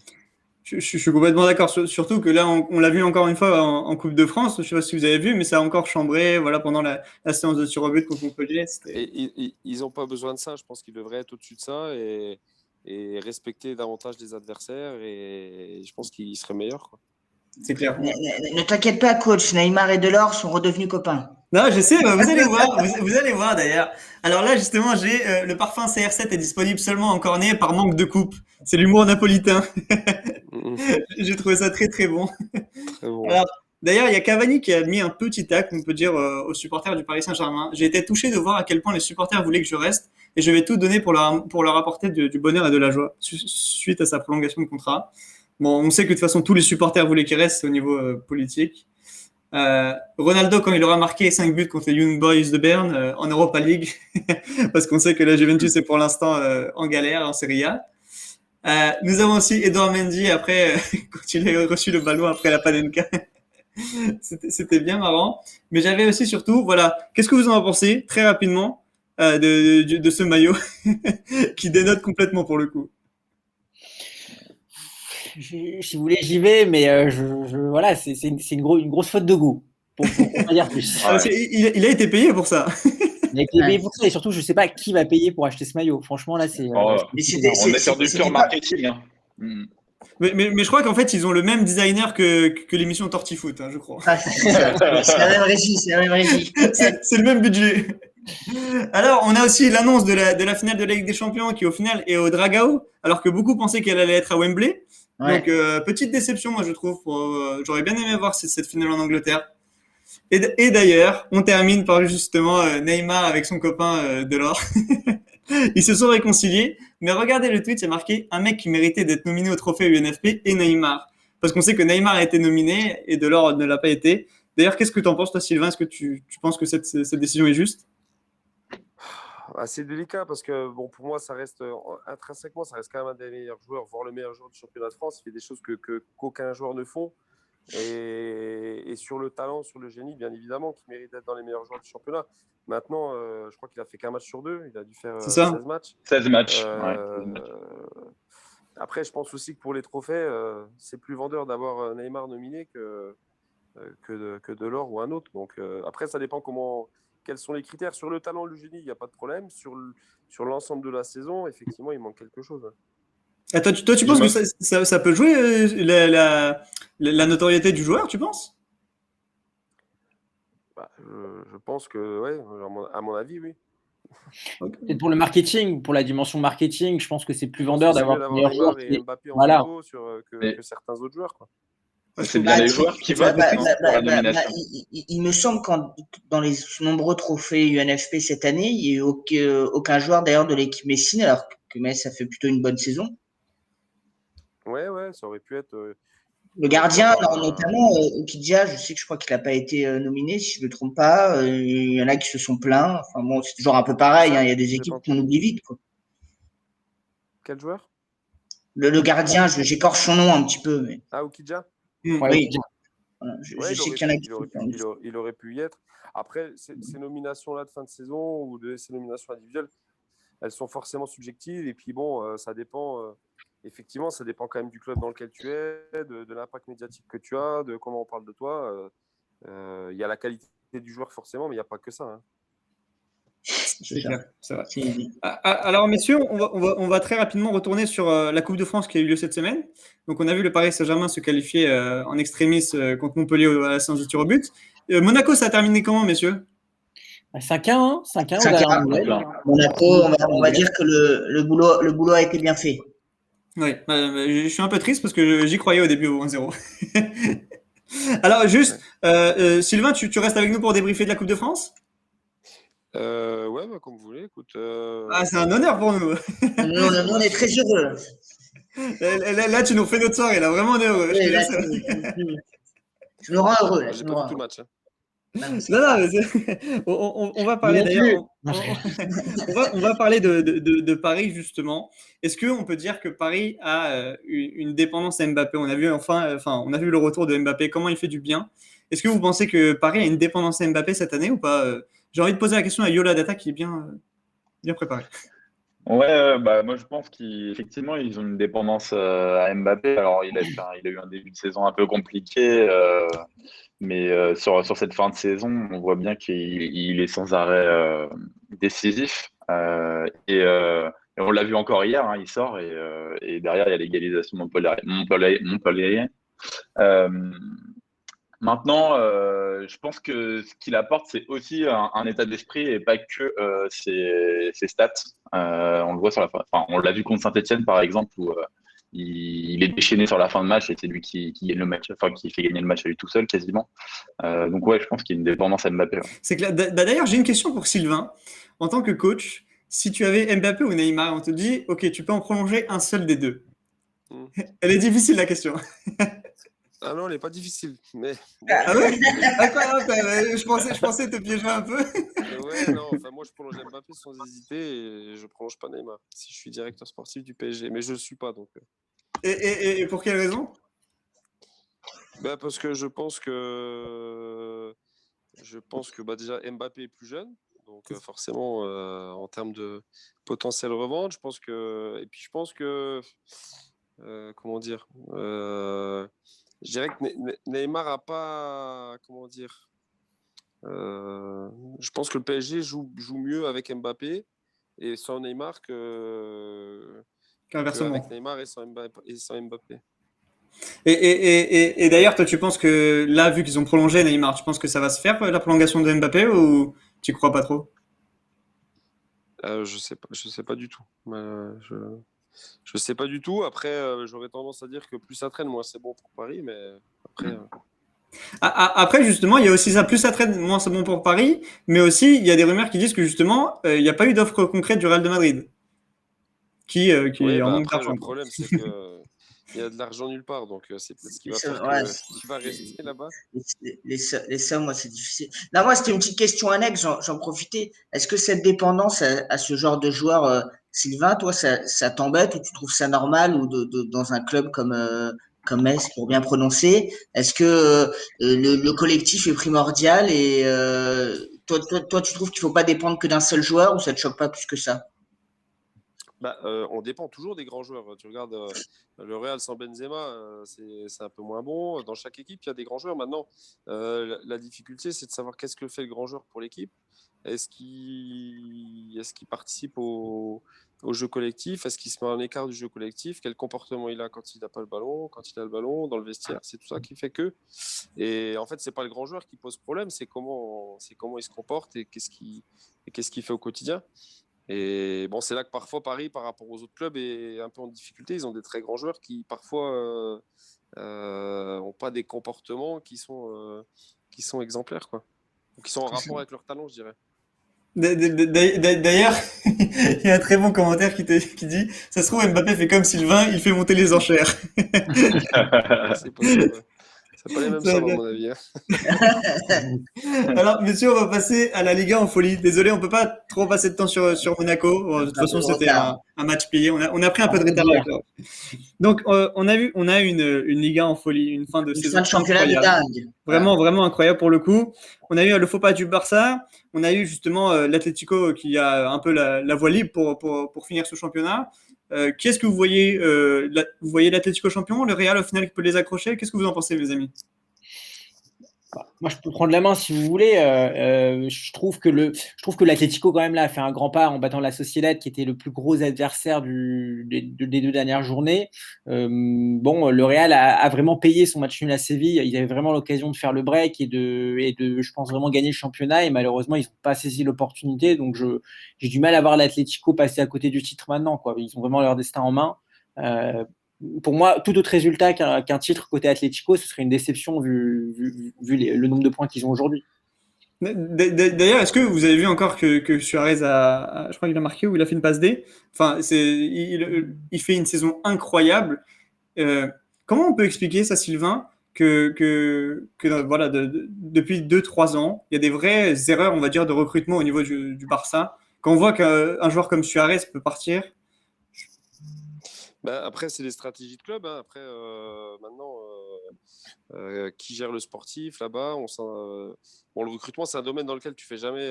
Je suis complètement d'accord, surtout que là, on l'a vu encore une fois en Coupe de France. Je ne sais pas si vous avez vu, mais ça a encore chambré. Voilà, pendant la séance de tir au but contre Montpellier. Et ils n'ont pas besoin de ça. Je pense qu'ils devraient être au-dessus de ça et respecter davantage les adversaires. Et je pense qu'ils seraient meilleurs, quoi. C'est clair. Ne t'inquiète pas, coach. Neymar et Delors sont redevenus copains. Non, je sais, vous allez voir, vous allez voir d'ailleurs. Alors là, justement, j'ai le parfum CR7 est disponible seulement en cornet par manque de coupe. C'est l'humour napolitain. J'ai trouvé ça très très bon. Très bon. Alors, d'ailleurs, il y a Cavani qui a mis un petit tacle, on peut dire, aux supporters du Paris Saint-Germain. J'ai été touché de voir à quel point les supporters voulaient que je reste et je vais tout donner pour leur apporter du bonheur et de la joie suite à sa prolongation de contrat. Bon, on sait que de toute façon, tous les supporters voulaient qu'il reste au niveau politique. Ronaldo, quand il aura marqué 5 buts contre les Young Boys de Berne en Europa League, parce qu'on sait que la Juventus est pour l'instant en galère en Serie A. Nous avons aussi Edouard Mendy après quand il a reçu le ballon après la Panenka. C'était bien marrant. Mais j'avais aussi surtout, voilà, qu'est-ce que vous en pensez très rapidement de ce maillot qui dénote complètement pour le coup. Si vous voulez, j'y vais, mais voilà, c'est une grosse faute de goût. Pour pas dire plus. Ah, il a été payé pour ça. Il a été payé pour ça, et surtout, je ne sais pas qui va payer pour acheter ce maillot. Franchement, là, c'est. On est sur du pur marketing. Hein. Mais je crois qu'en fait, ils ont le même designer que l'émission Tortifoot, hein, je crois. Ah, c'est la même régie, c'est la même régie. C'est le même budget. Alors, on a aussi l'annonce de la finale de la Ligue des Champions qui, au final, est au Dragao, alors que beaucoup pensaient qu'elle allait être à Wembley. Ouais. Donc, petite déception, moi, je trouve. J'aurais bien aimé voir cette finale en Angleterre. Et d'ailleurs, on termine par justement Neymar avec son copain Delors. Ils se sont réconciliés, mais regardez le tweet, il y a marqué un mec qui méritait d'être nominé au trophée UNFP et Neymar. Parce qu'on sait que Neymar a été nominé et Delors ne l'a pas été. D'ailleurs, qu'est-ce que tu en penses, toi, Sylvain? Est-ce que tu penses que cette décision est juste? C'est délicat parce que bon, pour moi, ça reste intrinsèquement, ça reste quand même un des meilleurs joueurs, voire le meilleur joueur du championnat de France. Il fait des choses qu'aucun joueur ne font. Et sur le talent, sur le génie, bien évidemment, qui mérite d'être dans les meilleurs joueurs du championnat. Maintenant, je crois qu'il a fait qu'un match sur 2. Il a dû faire 16 matchs. 16 matchs. Après, je pense aussi que pour les trophées, c'est plus vendeur d'avoir Neymar nominé que Delors ou un autre. Donc après, ça dépend quels sont les critères. Sur le talent, le génie, il n'y a pas de problème. Sur l'ensemble de la saison, effectivement, il manque quelque chose. Et toi, tu penses que ça peut jouer la notoriété du joueur, tu penses? Je pense que, ouais, à mon avis, oui. Peut-être pour le marketing, pour la dimension marketing, je pense que c'est plus vendeur d'avoir Neymar et Mbappé en photo que certains autres joueurs, quoi. C'est bien les joueurs qui votent pour la nomination. Il me semble que dans les nombreux trophées UNFP cette année, il n'y a eu aucun joueur d'ailleurs de l'équipe Messine, alors que Metz a fait plutôt une bonne saison. Ouais, ça aurait pu être. Le gardien, notamment, Okidja, je crois qu'il n'a pas été nominé, si je ne me trompe pas. Il y en a qui se sont plaints. Enfin bon, c'est toujours un peu pareil, hein, il y a des équipes qu'on oublie vite, quoi. Quel joueur? Le gardien, j'écorche son nom un petit peu. Mais... Ah, Okidja? Oui, voilà. Je sais qu'il y en a qui il aurait pu y être. Après, ces nominations-là de fin de saison ou ces nominations individuelles, elles sont forcément subjectives. Et puis bon, ça dépend. Effectivement, ça dépend quand même du club dans lequel tu es, de l'impact médiatique que tu as, de comment on parle de toi. Il y a la qualité du joueur forcément, mais il n'y a pas que ça. Hein. C'est clair, c'est vrai. Alors, messieurs, on va très rapidement retourner sur la Coupe de France qui a eu lieu cette semaine. Donc, on a vu le Paris Saint-Germain se qualifier en extremis contre Montpellier à la séance de tir au but. Monaco, ça a terminé comment, messieurs? 5-1, hein, 5-1 Monaco, on va dire que le boulot a été bien fait. Oui, je suis un peu triste parce que j'y croyais au début au 1-0. Alors, juste, Sylvain, tu restes avec nous pour débriefer de la Coupe de France? Ouais, bah, comme vous voulez. Écoute, Ah, c'est un honneur pour nous. Nous, on est très heureux. Là, tu nous fais notre soirée, là, vraiment on est heureux. Oui, là, tu nous rends heureux. Là, j'ai pas du tout le match. Hein. Non, mais on va parler d'ailleurs. On va parler de Paris justement. Est-ce qu'on peut dire que Paris a une dépendance à Mbappé? On a vu on a vu le retour de Mbappé, comment il fait du bien. Est-ce que vous pensez que Paris a une dépendance à Mbappé cette année ou pas? J'ai envie de poser la question à Yola Data qui est bien préparé. Ouais, bah moi je pense qu'effectivement ils ont une dépendance à Mbappé. Alors il a eu un début de saison un peu compliqué, mais sur cette fin de saison, on voit bien qu'il est sans arrêt décisif. Et on l'a vu encore hier, hein, il sort et derrière il y a l'égalisation de Montpellier. Euh, Maintenant, je pense que ce qu'il apporte, c'est aussi un état d'esprit et pas que ses stats. On le voit on l'a vu contre Saint-Etienne par exemple, où il est déchaîné sur la fin de match et c'est lui qui gagne le match, enfin qui fait gagner le match à lui tout seul quasiment. Donc ouais, je pense qu'il y a une dépendance à Mbappé. Ouais. C'est clair. D'ailleurs, j'ai une question pour Sylvain. En tant que coach, si tu avais Mbappé ou Neymar, on te dit, ok, tu peux en prolonger un seul des deux. Elle est difficile la question. Ah non, elle n'est pas difficile. Mais... Ah ouais? Je pensais te piéger un peu. Ouais, non, enfin moi je prolonge Mbappé sans hésiter et je prolonge pas Neymar si je suis directeur sportif du PSG, mais je le suis pas donc. Et pour quelle raison? Parce que je pense que déjà Mbappé est plus jeune, donc forcément en termes de potentiel revente, je pense que comment dire, je dirais que Neymar a pas, comment dire, je pense que le PSG joue mieux avec Mbappé et sans Neymar qu'avec Neymar et sans Mbappé. Et d'ailleurs, toi, tu penses que là, vu qu'ils ont prolongé Neymar, tu penses que ça va se faire la prolongation de Mbappé ou tu crois pas trop? Je sais pas du tout. Je sais pas du tout. Après, j'aurais tendance à dire que plus ça traîne, moins c'est bon pour Paris, mais après. Après, justement, il y a aussi ça, plus ça traîne, moins c'est bon pour Paris, mais aussi il y a des rumeurs qui disent que justement, il n'y a pas eu d'offre concrète du Real de Madrid, qui oui, en manque après, d'argent. Le problème, c'est que il y a de l'argent nulle part, donc c'est peut-être ce qui va faire que tu vas rester là-bas. Les sommes, moi, c'est difficile. Non, moi, c'était une petite question annexe, j'en profitais. Est-ce que cette dépendance à ce genre de joueur, Sylvain, toi, ça t'embête ou tu trouves ça normal ou dans un club comme Metz, pour bien prononcer, est-ce que le collectif est primordial et toi, tu trouves qu'il faut pas dépendre que d'un seul joueur ou ça te choque pas plus que ça? On dépend toujours des grands joueurs. Tu regardes le Real sans Benzema, c'est un peu moins bon. Dans chaque équipe, il y a des grands joueurs. Maintenant, la difficulté, c'est de savoir qu'est-ce que fait le grand joueur pour l'équipe. Est-ce qu'il participe au jeu collectif? Est-ce qu'il se met en écart du jeu collectif? Quel comportement il a quand il n'a pas le ballon? Quand il a le ballon dans le vestiaire? C'est tout ça qui fait que. Et en fait, c'est pas le grand joueur qui pose problème, c'est comment il se comporte et qu'est-ce qu'il fait au quotidien. Et bon, c'est là que parfois Paris, par rapport aux autres clubs, est un peu en difficulté. Ils ont des très grands joueurs qui parfois n'ont pas des comportements qui sont exemplaires, quoi. Ou qui sont en rapport avec leur talent, je dirais. D'ailleurs, il y a un très bon commentaire qui dit, ça se trouve Mbappé fait comme Sylvain, il fait monter les enchères. C'est possible. Ouais. C'est pas les mêmes Ça, sommes, à mon avis. Hein. Alors, messieurs, on va passer à la Liga en folie. Désolé, on peut pas trop passer de temps sur Monaco. Bon, de toute Un peu façon, de c'était retard. un match plié. On a pris un peu de peu retard dire. avec l'Europe. Donc, on a une Liga en folie, une fin de Une saison fin de championnat de incroyable. dingue. Vraiment, vraiment incroyable pour le coup. On a eu le faux pas du Barça. On a eu justement l'Atlético qui a un peu la voie libre pour finir ce championnat. Qui est-ce que vous voyez vous voyez l'Atlético champion, le Real au final qui peut les accrocher? Qu'est-ce que vous en pensez, mes amis? Moi, je peux prendre la main si vous voulez. Je trouve que l'Atlético quand même là a fait un grand pas en battant la Sociedad, qui était le plus gros adversaire des 2 dernières journées. Bon, le Real a vraiment payé son match nul à Séville. Ils avaient vraiment l'occasion de faire le break et de, je pense, vraiment gagner le championnat. Et malheureusement, ils n'ont pas saisi l'opportunité. Donc, j'ai du mal à voir l'Atlético passer à côté du titre maintenant, quoi. Ils ont vraiment leur destin en main. Euh, pour moi, tout autre résultat qu'un titre côté Atlético, ce serait une déception vu le nombre de points qu'ils ont aujourd'hui. D'ailleurs, est-ce que vous avez vu encore que Suarez je crois qu'il a marqué ou il a fait une passe D. Enfin, il fait une saison incroyable. Comment on peut expliquer ça, Sylvain, voilà, depuis 2, 3 ans, il y a des vraies erreurs, on va dire, de recrutement au niveau du Barça. Quand on voit qu'un joueur comme Suarez peut partir. Ben, après, c'est des stratégies de club. Hein. Après, maintenant, qui gère le sportif là-bas bon, le recrutement, c'est un domaine dans lequel tu fais jamais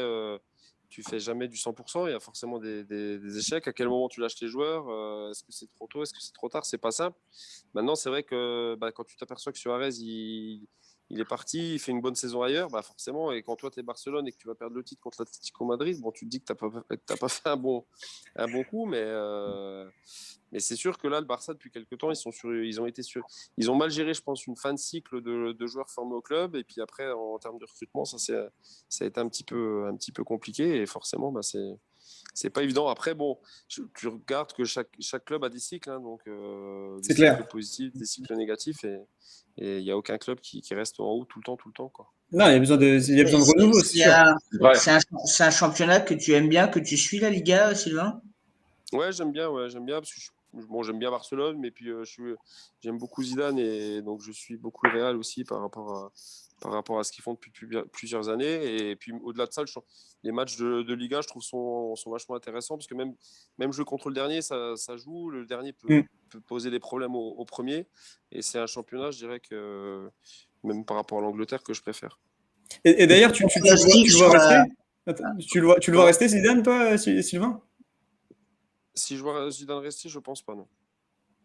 du 100%. Il y a forcément des échecs. À quel moment tu lâches tes joueurs? Est-ce que c'est trop tôt? Est-ce que c'est trop tard? C'est pas simple. Maintenant, c'est vrai que quand tu t'aperçois que Suarez, il est parti, il fait une bonne saison ailleurs, forcément. Et quand toi, tu es Barcelone et que tu vas perdre le titre contre l'Atlético Madrid, bon, tu te dis que tu n'as pas fait un bon coup. Mais c'est sûr que là, le Barça, depuis quelques temps, ils ont mal géré, je pense, une fin de cycle de joueurs formés au club. Et puis après, en termes de recrutement, ça a été un petit peu compliqué. Et forcément, c'est pas évident. Après, bon, tu regardes que chaque club a des cycles, hein, donc des C'est clair. cycles positifs, des cycles négatifs. Et il n'y a aucun club qui reste en haut tout le temps, quoi. Non, il y a besoin de renouveau, c'est sûr. Ouais. C'est un championnat que tu aimes bien, que tu suis la Liga, Sylvain? Ouais, j'aime bien parce que j'aime bien Barcelone, mais puis j'aime beaucoup Zidane et donc je suis beaucoup le Real aussi par rapport à ce qu'ils font depuis plusieurs années. Et puis au-delà de ça, les matchs de Liga, je trouve sont vachement intéressants parce que même jeu contre le dernier, ça joue. Le dernier peut poser des problèmes au premier, et c'est un championnat, je dirais que même par rapport à l'Angleterre, que je préfère. Et d'ailleurs, tu le vois rester? Attends, tu le vois rester, Zidane, toi, Sylvain? Si je vois Zidane rester, je pense pas, non.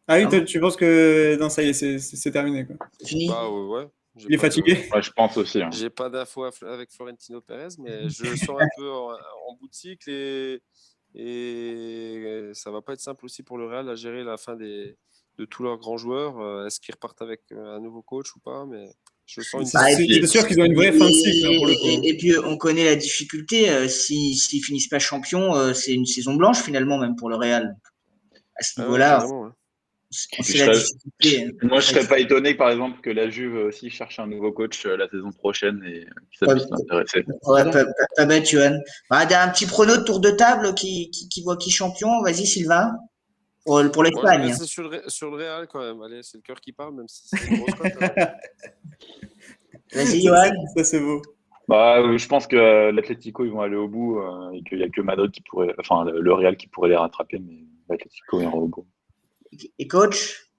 Ah oui, Ah bon? tu penses que non, ça y est, c'est terminé, quoi. Fini? Ouais. Il est fatigué. Ouais, je pense aussi. Hein. J'ai pas d'infos avec Florentino Pérez, mais je le sens un peu en bout de cycle et ça va pas être simple aussi pour le Real à gérer la fin de tous leurs grands joueurs. Est-ce qu'ils repartent avec un nouveau coach ou pas? Mais je sens une C'est sûr qu'ils ont une vraie fin de cycle, hein, pour le coup. Et puis on connaît la difficulté. S'ils finissent pas champions, c'est une saison blanche finalement, même pour le Real. À ce niveau-là, carrément, ouais. on sait la difficulté. Moi, je serais pas étonné, par exemple, que la Juve aussi cherche un nouveau coach la saison prochaine et que ça puisse m'intéresser. Ouais, pas bête, Johan. Un petit prono de tour de table qui voit qui champion. Vas-y, Sylvain. Pour Bon, je vais l'Espagne. rester sur le Real quand même. Allez, c'est le cœur qui parle, même si c'est une grosse cote. Hein. Vas-y, Johan. Ça, c'est beau. Je pense que l'Atlético, ils vont aller au bout et qu'il n'y a que Madrid qui pourrait, enfin, le Real qui pourrait les rattraper, mais l'Atlético ira au bout. Et coach?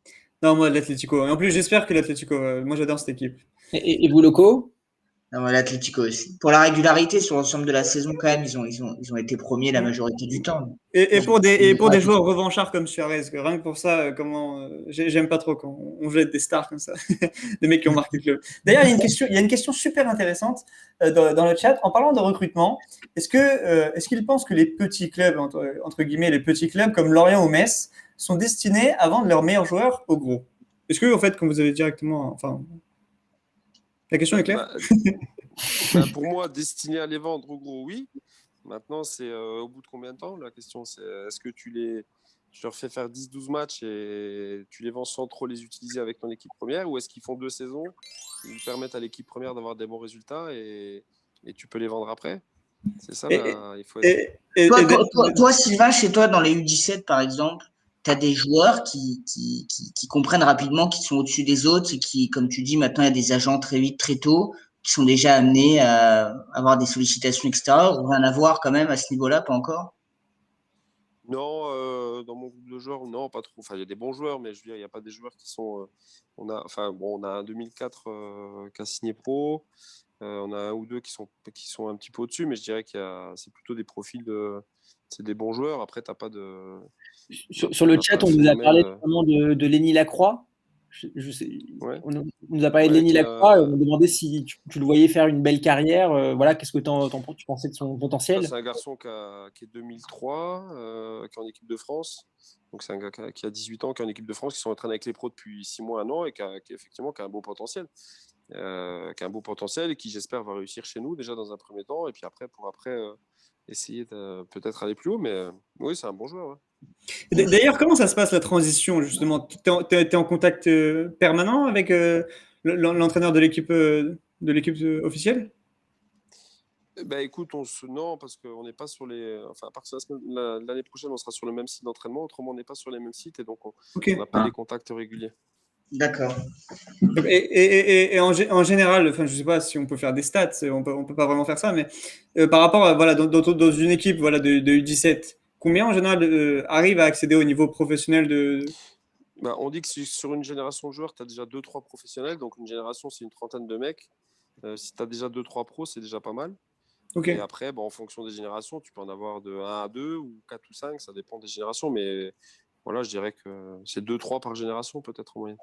Non, moi, l'Atlético. Et en plus, j'espère que l'Atlético. Moi, j'adore cette équipe. Et vous, Loco? Non, l'Atlético aussi. Pour la régularité sur l'ensemble de la saison, quand même, ils ont été premiers la majorité du temps. Et pour des joueurs revanchards comme Suarez, rien que pour ça, j'aime pas trop quand on jette des stars comme ça, des mecs qui ont marqué le club. D'ailleurs, il y a une question super intéressante dans le chat. En parlant de recrutement, est-ce qu'ils pensent que les petits clubs, entre guillemets, les petits clubs comme Lorient ou Metz, sont destinés à vendre leurs meilleurs joueurs aux gros? Est-ce que, en fait, comme vous avez directement, enfin, la question est claire? Pour moi, destiné à les vendre au gros, oui. Maintenant, c'est au bout de combien de temps? La question, c'est est-ce que tu leur fais faire 10-12 matchs et tu les vends sans trop les utiliser avec ton équipe première, ou est-ce qu'ils font 2 saisons, ils permettent à l'équipe première d'avoir des bons résultats et tu peux les vendre après? C'est ça, Et- il faut être. Toi, Sylvain, chez toi, dans les U17, par exemple, tu as des joueurs qui comprennent rapidement qu'ils sont au-dessus des autres et qui, comme tu dis, maintenant, il y a des agents très vite, très tôt, qui sont déjà amenés à avoir des sollicitations extérieures. On va en avoir quand même à ce niveau-là, pas encore. Non, dans mon groupe de joueurs, non, pas trop. Enfin, il y a des bons joueurs, mais je veux dire, il n'y a pas des joueurs qui sont. On a un 2004 qui a signé pro. On a un ou deux qui sont un petit peu au-dessus, mais je dirais c'est plutôt des profils c'est des bons joueurs. Après, t'as pas de. Sur le chat, on nous a parlé notamment de Lenny Lacroix. Ouais. On nous a parlé de Lenny Lacroix. On nous demandait si tu le voyais faire une belle carrière. Voilà, qu'est-ce que tu pensais de son potentiel? C'est un garçon qui est 2003, qui est en équipe de France. Donc, c'est un gars qui a 18 ans, qui est en équipe de France, qui sont en train avec les pros depuis 6 mois, 1 an, et qui a un beau potentiel. Qui a un beau potentiel et qui, j'espère, va réussir chez nous déjà dans un premier temps. Et puis après, essayer de peut-être aller plus haut. Mais oui, c'est un bon joueur. Ouais. D'ailleurs, comment ça se passe la transition, justement? Tu es en contact permanent avec l'entraîneur de l'équipe officielle? Écoute, non, parce qu'on n'est pas sur les. Enfin, à partir de l'année prochaine, on sera sur le même site d'entraînement. Autrement, on n'est pas sur les mêmes sites et donc on n'a pas des contacts réguliers. D'accord. Et en général, enfin, je sais pas si on peut faire des stats, on peut pas vraiment faire ça, mais par rapport à dans une équipe de U17, combien en général arrivent à accéder au niveau professionnel de. On dit que sur une génération de joueurs, tu as déjà 2-3 professionnels. Donc une génération, c'est une trentaine de mecs. Si tu as déjà 2-3 pros, c'est déjà pas mal. Okay. Et après, en fonction des générations, tu peux en avoir de 1 à 2 ou 4 ou 5, ça dépend des générations. Mais voilà, je dirais que c'est 2-3 par génération, peut-être en moyenne.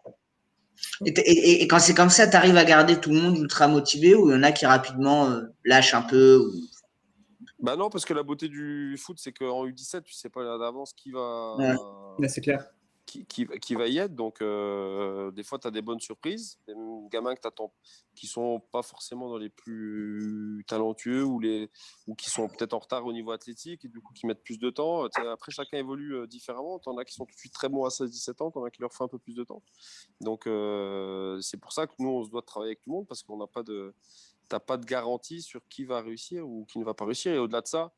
Et quand c'est comme ça, tu arrives à garder tout le monde ultra motivé ou il y en a qui rapidement lâchent un peu Non, parce que la beauté du foot, c'est qu'en U17, tu sais pas d'avance qui va. Ouais, c'est clair. Qui va y être. Donc, des fois, tu as des bonnes surprises. Des gamins que tu attends, qui sont pas forcément dans les plus talentueux ou qui sont peut-être en retard au niveau athlétique et du coup qui mettent plus de temps. Après, chacun évolue différemment. Tu en as qui sont tout de suite très bons à 16-17 ans, tu en as qui leur font un peu plus de temps. Donc, c'est pour ça que nous, on se doit de travailler avec tout le monde parce qu'on n'a pas de. T'as pas de garantie sur qui va réussir ou qui ne va pas réussir. Et au-delà de ça,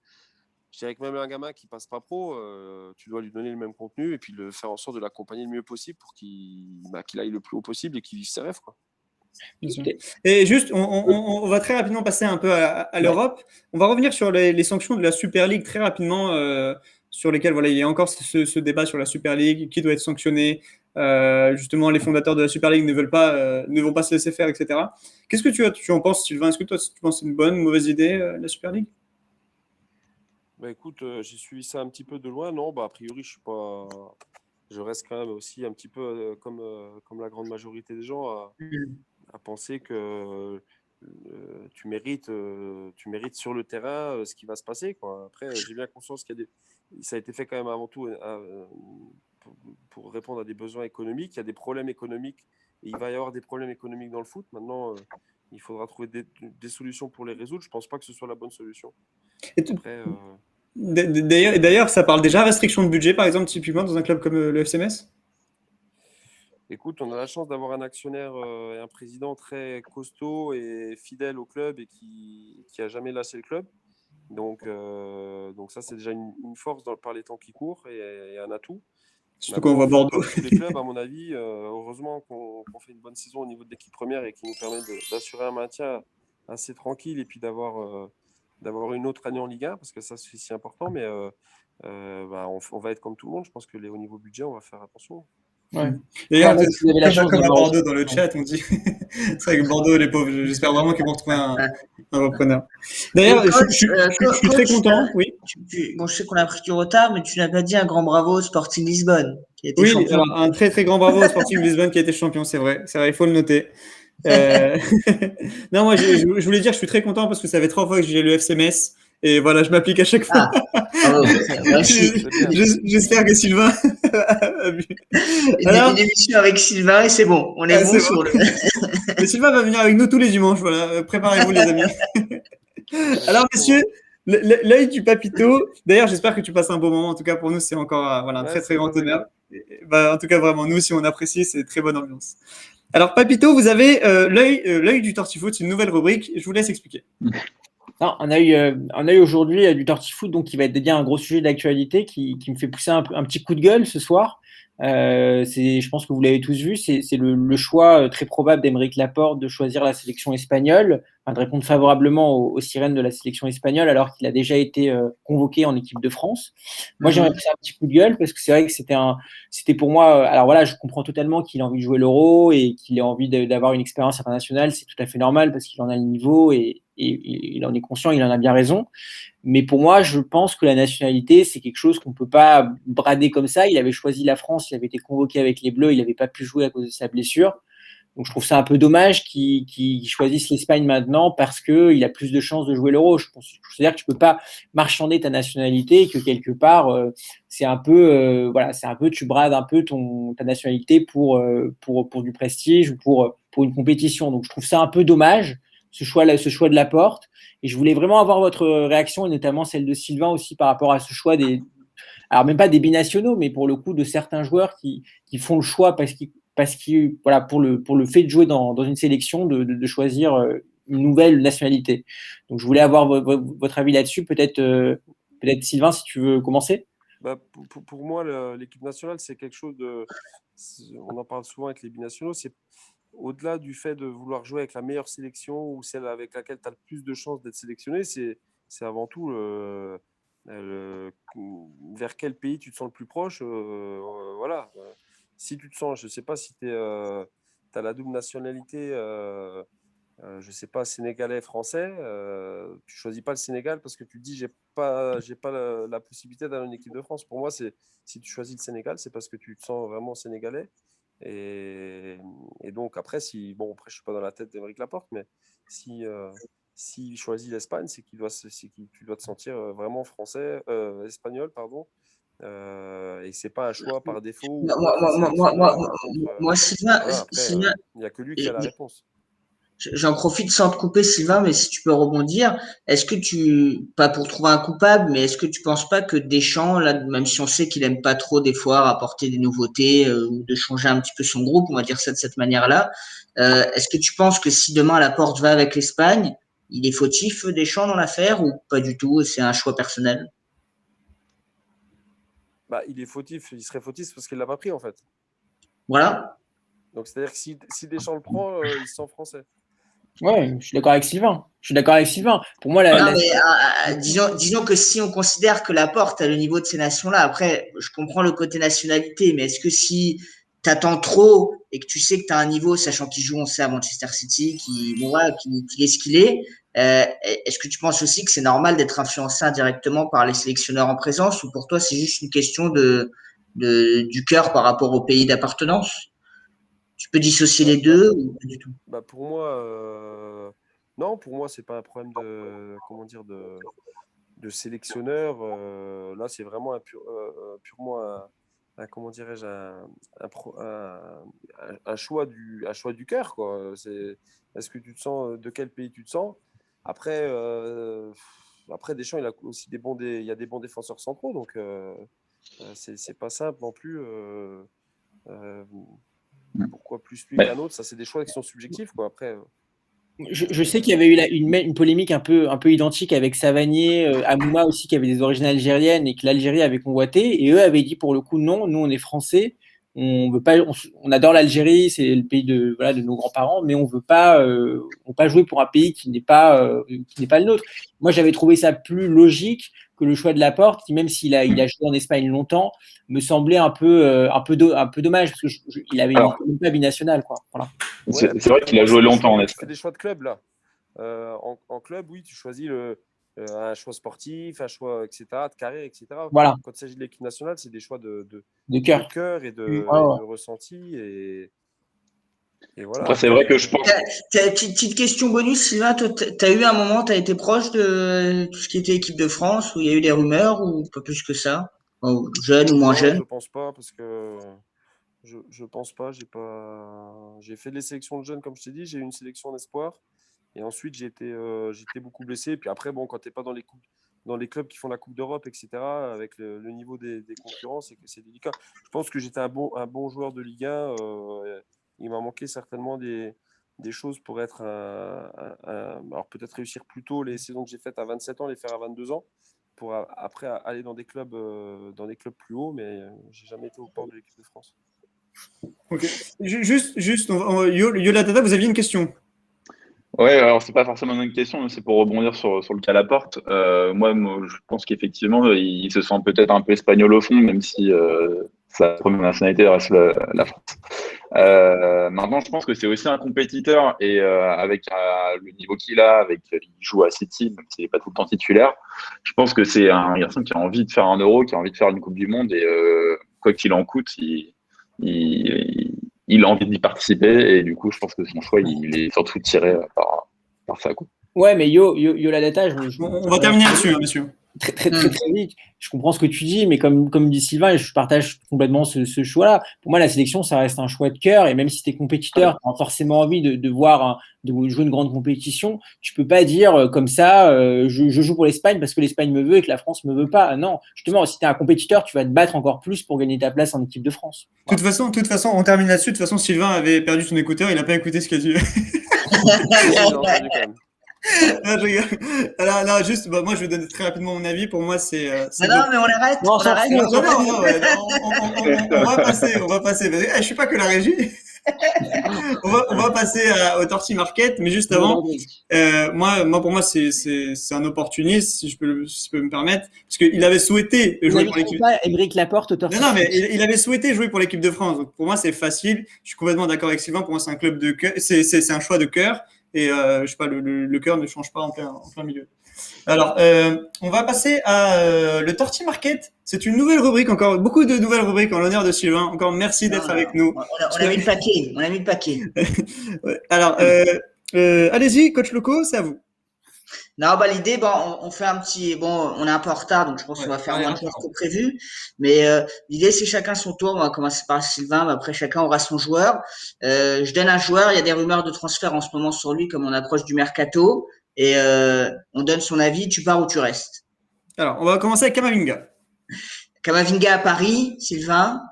je dirais que même un gamin qui passe pas pro, tu dois lui donner le même contenu et puis faire en sorte de l'accompagner le mieux possible pour qu'il aille le plus haut possible et qu'il vive ses rêves, quoi. Et juste, on va très rapidement passer un peu à l'Europe. On va revenir sur les sanctions de la Super League très rapidement, sur lesquelles il y a encore ce débat sur la Super League, qui doit être sanctionné. Justement, les fondateurs de la Super League ne vont pas se laisser faire, etc. Qu'est-ce que tu en penses, Sylvain? Est-ce que toi, tu penses que c'est une bonne ou mauvaise idée, la Super League? Écoute, j'ai suivi ça un petit peu de loin. Non, a priori, je reste quand même aussi un petit peu comme la grande majorité des gens à penser que tu mérites sur le terrain ce qui va se passer, quoi. Après, j'ai bien conscience ça a été fait quand même avant tout pour répondre à des besoins économiques. Il y a des problèmes économiques et il va y avoir des problèmes économiques dans le foot. Maintenant, il faudra trouver des solutions pour les résoudre. Je ne pense pas que ce soit la bonne solution. Après, D'ailleurs, ça parle déjà restriction de budget, par exemple, typiquement dans un club comme le FCMS? Écoute, on a la chance d'avoir un actionnaire et un président très costaud et fidèle au club et qui a jamais lâché le club. Donc ça, c'est déjà une force par les temps qui courent et un atout. Surtout quand on voit Bordeaux. Tous les clubs, à mon avis, heureusement qu'on fait une bonne saison au niveau de l'équipe première et qui nous permet d'assurer un maintien assez tranquille et puis d'avoir une autre année en Ligue 1 parce que ça c'est si important, mais on va être comme tout le monde. Je pense que au niveau budget, on va faire attention. Ouais. D'ailleurs, comme à Bordeaux dans le chat, on dit c'est vrai que Bordeaux, les pauvres, j'espère vraiment qu'ils vont retrouver un repreneur. D'ailleurs, je suis très content. Oui. Bon, je sais qu'on a pris du retard, mais tu n'as pas dit un grand bravo au Sporting Lisbonne qui a été champion. Alors, un très très grand bravo au Sporting Lisbonne qui a été champion, c'est vrai, il faut le noter. Non, moi je voulais dire, je suis très content parce que ça fait 3 fois que j'ai le FCMS et voilà, je m'applique à chaque fois. J'espère que Sylvain a vu. Une émission avec Sylvain et c'est bon, on est bon sur le. Mais Sylvain va venir avec nous tous les dimanches, voilà, préparez-vous les amis. Alors messieurs, l'œil du Papito, d'ailleurs j'espère que tu passes un bon moment, en tout cas pour nous c'est encore un très très grand honneur. En tout cas vraiment, nous si on apprécie, c'est très bonne ambiance. Alors Papito, vous avez l'œil du Tortifoot, c'est une nouvelle rubrique, je vous laisse expliquer. Non, on a eu aujourd'hui du Tortifoot, donc qui va être dédié à un gros sujet d'actualité qui me fait pousser un petit coup de gueule ce soir. Je pense que vous l'avez tous vu, c'est le choix très probable d'Aymeric Laporte de choisir la sélection espagnole, enfin, de répondre favorablement aux sirènes de la sélection espagnole alors qu'il a déjà été convoqué en équipe de France. Moi, j'aimerais pousser un petit coup de gueule parce que c'est vrai que c'était pour moi. Alors voilà, je comprends totalement qu'il a envie de jouer l'Euro et qu'il ait envie d'avoir une expérience internationale, c'est tout à fait normal parce qu'il en a le niveau et il en est conscient, il en a bien raison. Mais pour moi, je pense que la nationalité, c'est quelque chose qu'on ne peut pas brader comme ça. Il avait choisi la France, il avait été convoqué avec les Bleus, il n'avait pas pu jouer à cause de sa blessure. Donc je trouve ça un peu dommage qu'il choisisse l'Espagne maintenant parce qu'il a plus de chances de jouer l'Euro. Je considère que tu ne peux pas marchander ta nationalité et que quelque part, c'est un peu, voilà, c'est un peu, tu brades un peu ta nationalité pour du prestige ou pour une compétition. Donc je trouve ça un peu dommage, ce choix de Laporte. Et je voulais vraiment avoir votre réaction, et notamment celle de Sylvain aussi par rapport à ce choix alors même pas des binationaux, mais pour le coup de certains joueurs qui font le choix parce qu'ils voilà, pour le fait de jouer dans une sélection, de choisir une nouvelle nationalité. Donc je voulais avoir votre avis là-dessus. Peut-être Sylvain, si tu veux commencer. Bah, pour moi, l'équipe nationale, c'est quelque chose de. On en parle souvent avec les binationaux. C'est au-delà du fait de vouloir jouer avec la meilleure sélection ou celle avec laquelle tu as le plus de chances d'être sélectionné, c'est avant tout vers quel pays tu te sens le plus proche. Voilà. Si tu te sens, je ne sais pas si tu as la double nationalité. Je sais pas, sénégalais, français, tu choisis pas le Sénégal parce que tu te dis j'ai pas la possibilité d'aller en équipe de France. Pour moi, c'est si tu choisis le Sénégal, c'est parce que tu te sens vraiment sénégalais. Et donc après, après je suis pas dans la tête d'Aymeric Laporte, mais si s'il choisit l'Espagne, tu dois te sentir vraiment français, espagnol, pardon. Et c'est pas un choix par défaut ou Moi, moi, contre un moi, moi, moi, sélectionneur ou moi, contre. moi, Sylvain, Voilà, après, Sylvain, il n'y a que lui qui a la réponse. j'en profite sans te couper, Sylvain, mais si tu peux rebondir, est-ce que pas pour trouver un coupable, mais est-ce que tu penses pas que Deschamps, là, même si on sait qu'il aime pas trop des fois apporter des nouveautés ou de changer un petit peu son groupe, on va dire ça de cette manière-là, est-ce que tu penses que si demain Laporte va avec l'Espagne, il est fautif Deschamps dans l'affaire ou pas du tout, c'est un choix personnel? Bah, il serait fautif parce qu'il l'a pas pris en fait. Voilà. Donc c'est-à-dire que si Deschamps le prend, il se sent français. Ouais, je suis d'accord avec Sylvain. Je suis d'accord avec Sylvain. Pour moi, Non, mais disons que si on considère que Laporte a le niveau de ces nations-là, après, je comprends le côté nationalité, mais est-ce que si tu attends trop et que tu sais que tu as un niveau, sachant qu'il joue, on sait, à Manchester City, bon, voilà, qu'il est ce qu'il est, est-ce que tu penses aussi que c'est normal d'être influencé indirectement par les sélectionneurs en présence ou pour toi, c'est juste une question du cœur par rapport au pays d'appartenance? Tu peux dissocier Bah, les bah, deux ou pas du tout? pour moi, non, pour moi, c'est pas un problème comment dire, de sélectionneur. Là, c'est vraiment purement comment dirais-je, un choix du cœur, quoi. Est-ce que tu te sens, de quel pays tu te sens? Après, Deschamps, il a aussi il y a des bons défenseurs centraux, donc c'est pas simple non plus. Euh, Pourquoi plus lui Mais qu'un autre? Ça, c'est des choix qui sont subjectifs, quoi. Après, je sais qu'il y avait eu une polémique un peu identique avec Savanier, Amouma aussi, qui avait des origines algériennes et que l'Algérie avait convoité. Et eux avaient dit pour le coup non, nous on est français, on veut pas, on adore l'Algérie, c'est le pays de nos grands-parents, mais on veut pas jouer pour un pays qui n'est pas le nôtre. Moi j'avais trouvé ça plus logique que le choix de Laporte, qui même il a joué en Espagne longtemps, me semblait un peu dommage parce que il avait alors, une pas binational quoi. Voilà. ouais, c'est vrai qu'il a joué longtemps en c'est Espagne. des choix de club, là. En club, oui, tu choisis un choix sportif, un choix, etc., de carrière, etc. Voilà, Quand il s'agit de l'équipe nationale, c'est des choix de de cœur. cœur Ouais, et ouais. de ressenti. Et voilà, Après, c'est vrai que je pense. Petite question bonus, Sylvain, toi, t'as eu un moment, t'as été proche de tout ce qui était équipe de France, où il y a eu des rumeurs, ou pas plus que ça? Jeune ou moins non, jeune? je pense pas, parce que je pense pas. J'ai fait des sélections de jeunes, comme je t'ai dit, j'ai eu une sélection d'espoir. Et ensuite, j'étais beaucoup blessé. Puis après, bon, quand tu n'es pas dans les clubs qui font la Coupe d'Europe, etc., avec le niveau des concurrents, c'est délicat. Je pense que j'étais un bon joueur de Ligue 1. Il m'a manqué certainement des choses pour être alors peut-être réussir plus tôt les saisons que j'ai faites à 27 ans, les faire à 22 ans, pour après aller dans des clubs plus hauts, mais j'ai jamais été au port de l'équipe de France. Ok. Juste, Yola Tata, vous aviez une question. Ouais, alors c'est pas forcément une question, mais c'est pour rebondir sur le cas Laporte. Moi, je pense qu'effectivement, il se sent peut-être un peu espagnol au fond, même si sa première nationalité reste la France. Maintenant, je pense que c'est aussi un compétiteur et avec le niveau qu'il a, il joue à City, même s'il n'est pas tout le temps titulaire. Je pense que c'est un garçon qui a envie de faire un Euro, qui a envie de faire une Coupe du Monde et quoi qu'il en coûte, il a envie d'y participer et du coup, je pense que son choix, il est surtout tiré par ça, quoi. Ouais, mais Yo la data, On va terminer là-dessus, hein, monsieur. Très vite. Je comprends ce que tu dis, mais comme dit Sylvain, et je partage complètement ce choix-là. Pour moi, la sélection, ça reste un choix de cœur. Et même si tu es compétiteur, tu as forcément envie de jouer une grande compétition. Tu peux pas dire comme ça, je joue pour l'Espagne parce que l'Espagne me veut et que la France me veut pas. Non, justement, si tu es un compétiteur, tu vas te battre encore plus pour gagner ta place en équipe de France. De toute façon, on termine là-dessus. De toute façon, Sylvain avait perdu son écouteur, il n'a pas écouté ce qu'a dit. J'ai entendu quand même. Non, je rigole. Alors, juste, moi, je vais donner très rapidement mon avis. Pour moi, c'est. Non, mais on l'arrête. Non, On l'arrête. Non, on va passer. Je suis pas que la régie. On va passer au Torty Market, mais juste avant, pour moi, c'est un opportuniste, si je peux me permettre, parce qu'il avait souhaité jouer pour l'équipe. Émeric Laporte au Torty. Non, mais il avait souhaité jouer pour l'équipe de France. Donc pour moi, c'est facile. Je suis complètement d'accord avec Sylvain. Pour moi, c'est un club de cœur. C'est un choix de cœur. Et je sais pas, le cœur ne change pas en plein milieu. Alors, on va passer à le Torty Market. C'est une nouvelle rubrique, encore beaucoup de nouvelles rubriques en l'honneur de Sylvain. Encore merci d'être avec nous. On a mis le paquet. On a mis le paquet. Ouais. Alors, allez-y, coach Loco, c'est à vous. Non, l'idée, on fait un petit, on est un peu en retard, donc je pense qu'on va faire moins de choses que prévu. Mais l'idée, c'est chacun son tour. On va commencer par Sylvain, mais après chacun aura son joueur. Je donne un joueur. Il y a des rumeurs de transfert en ce moment sur lui, comme on approche du mercato, et on donne son avis. Tu pars ou tu restes? Alors, on va commencer avec Kamavinga. Kamavinga à Paris, Sylvain.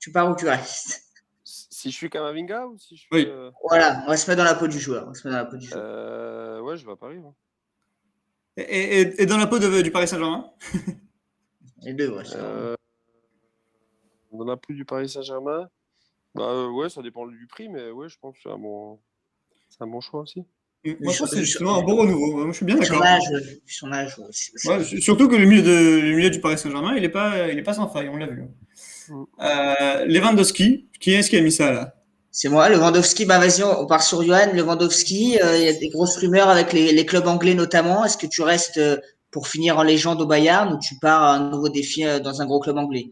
Tu pars ou tu restes? Si je suis Kamavinga ou si je suis. Oui. Voilà, on va se mettre dans la peau du joueur. Ouais, je vais à Paris. Moi. Et dans la peau du Paris Saint-Germain? Les deux, ouais. Dans la peau du Paris Saint-Germain, ouais, ça dépend du prix, mais ouais, je pense que c'est un bon choix aussi. Moi, je pense que c'est justement un bon renouveau. Moi, je suis bien d'accord. Son âge aussi. Ouais, surtout que le milieu du Paris Saint-Germain, il est pas sans faille, on l'a vu. Lewandowski, qui est-ce qui a mis ça là? C'est moi, Lewandowski. Vas-y, on part sur Johan. Lewandowski, il y a des grosses rumeurs avec les clubs anglais notamment. Est-ce que tu restes pour finir en légende au Bayern ou tu pars à un nouveau défi dans un gros club anglais?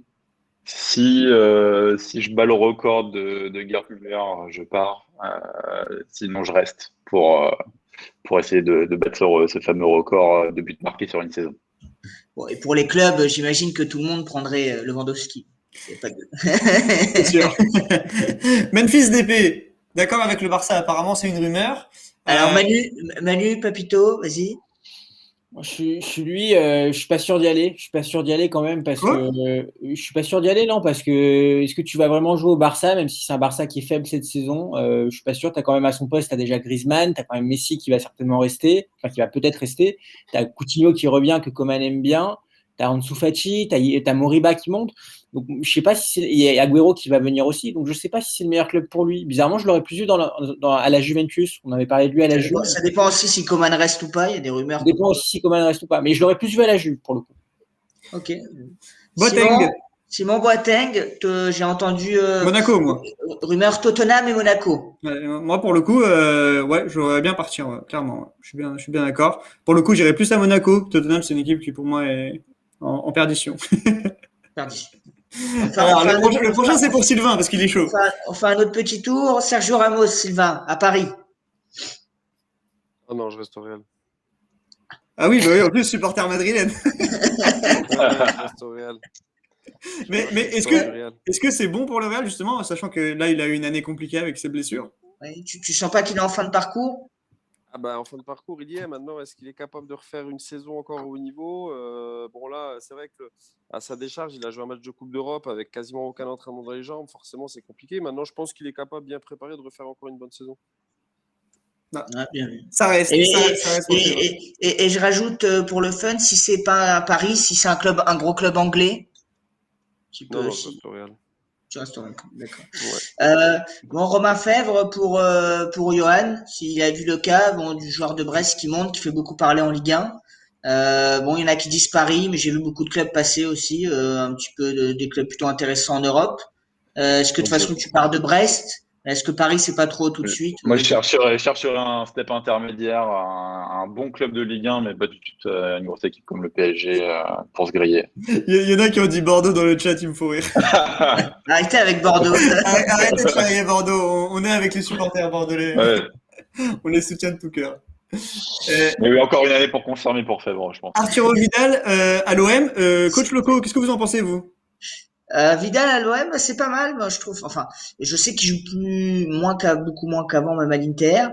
Si je bats le record de Gerd Müller, je pars. Sinon, je reste pour essayer de battre ce fameux record de buts marqués sur une saison. Bon, et pour les clubs, j'imagine que tout le monde prendrait Lewandowski. C'est sûr. Memphis DP, d'accord avec le Barça, apparemment c'est une rumeur. Alors Manu, Papito, vas-y. Moi, je suis pas sûr d'y aller. Je suis pas sûr d'y aller quand même parce que je suis pas sûr d'y aller, non, parce que est-ce que tu vas vraiment jouer au Barça, même si c'est un Barça qui est faible cette saison? Je suis pas sûr. Tu as quand même à son poste, tu as déjà Griezmann, tu as quand même Messi qui va certainement rester, enfin qui va peut-être rester. Tu as Coutinho qui revient, que Coman aime bien. Tu as Ansu Fati, tu as Moriba qui monte. Donc, je sais pas si il y a Agüero qui va venir aussi. Donc, je sais pas si c'est le meilleur club pour lui. Bizarrement, je l'aurais plus vu à la Juventus. On avait parlé de lui à la Juve. Ça dépend aussi si Coman reste ou pas. Il y a des rumeurs. Ça dépend aussi si Coman reste ou pas. Mais je l'aurais plus vu à la Juve pour le coup. Ok. Boateng. Simon Boateng, j'ai entendu Monaco, moi. Rumeur Tottenham et Monaco. Moi, pour le coup, j'aurais bien partir, clairement. Ouais. Je suis bien d'accord. Pour le coup, j'irais plus à Monaco. Tottenham, c'est une équipe qui, pour moi, est en perdition. Perdition. Alors, le prochain, c'est pour Sylvain, parce qu'il est chaud. On fait un autre petit tour. Sergio Ramos, Sylvain, à Paris. Oh non, je reste au Real. Ah oui, en plus, supporter madrilène. Je reste au Real. Mais est-ce que c'est bon pour le Real, justement, sachant que là, il a eu une année compliquée avec ses blessures? Ouais, tu sens pas qu'il est en fin de parcours? En fin de parcours, il y est. Maintenant, est-ce qu'il est capable de refaire une saison encore au haut niveau? Là, c'est vrai qu'à sa décharge, il a joué un match de Coupe d'Europe avec quasiment aucun entraînement dans les jambes. Forcément, c'est compliqué. Maintenant, je pense qu'il est capable, bien préparé, de refaire encore une bonne saison. Ouais, bien vu. Ça reste, Et, ça reste mon club. et je rajoute pour le fun, si c'est pas à Paris, si c'est un gros club anglais, tu Non, peux non, je aussi. reste au Real. Tu restes au Real, d'accord. Ouais. Bon, Romain Fèvre pour Johan, s'il a vu le cas, bon, du joueur de Brest qui monte, qui fait beaucoup parler en Ligue 1. Bon, il y en a qui disent Paris, mais j'ai vu beaucoup de clubs passer aussi, un petit peu des clubs plutôt intéressants en Europe. Est-ce que de toute Ok. façon tu pars de Brest? Est-ce que Paris c'est pas trop tout de suite? Moi, je chercherais un step intermédiaire, un bon club de Ligue 1, mais pas tout de suite une grosse équipe comme le PSG pour se griller. Il y en a qui ont dit Bordeaux dans le chat, il me faut rire. Arrêtez avec Bordeaux. Arrêtez de charrier Bordeaux, on est avec les supporters bordelais, Ouais. on les soutient de tout cœur. Mais oui, encore une année pour confirmer pour Fèvre, je pense. Arturo Vidal à l'OM, coach Loco, qu'est-ce que vous en pensez, vous? Vidal à l'OM, c'est pas mal, moi, je trouve. Enfin, je sais qu'il joue beaucoup moins qu'avant, même à l'Inter.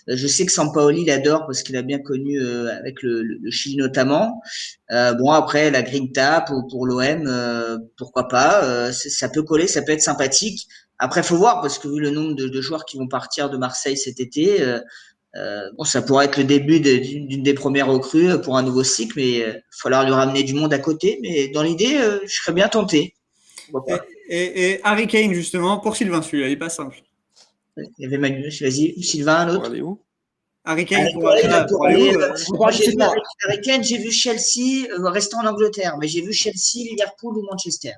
Je sais que Sampaoli l'adore parce qu'il a bien connu avec le Chili notamment. Bon, après la Grinta pour l'OM, pourquoi pas. Ça peut coller, ça peut être sympathique. Après, faut voir parce que vu le nombre de joueurs qui vont partir de Marseille cet été, bon, ça pourrait être le début d'une des premières recrues pour un nouveau cycle, mais il va falloir lui ramener du monde à côté. Mais dans l'idée, je serais bien tenté. Et Harry Kane, justement, pour Sylvain, celui-là, il est pas simple. Il y avait Manu, vas-y, Sylvain, un Pour autre. aller où? Harry Kane pour Pour aller aller, où moi, j'ai vu Harry Kane, j'ai vu Chelsea, restant en Angleterre, mais j'ai vu Chelsea, Liverpool ou Manchester.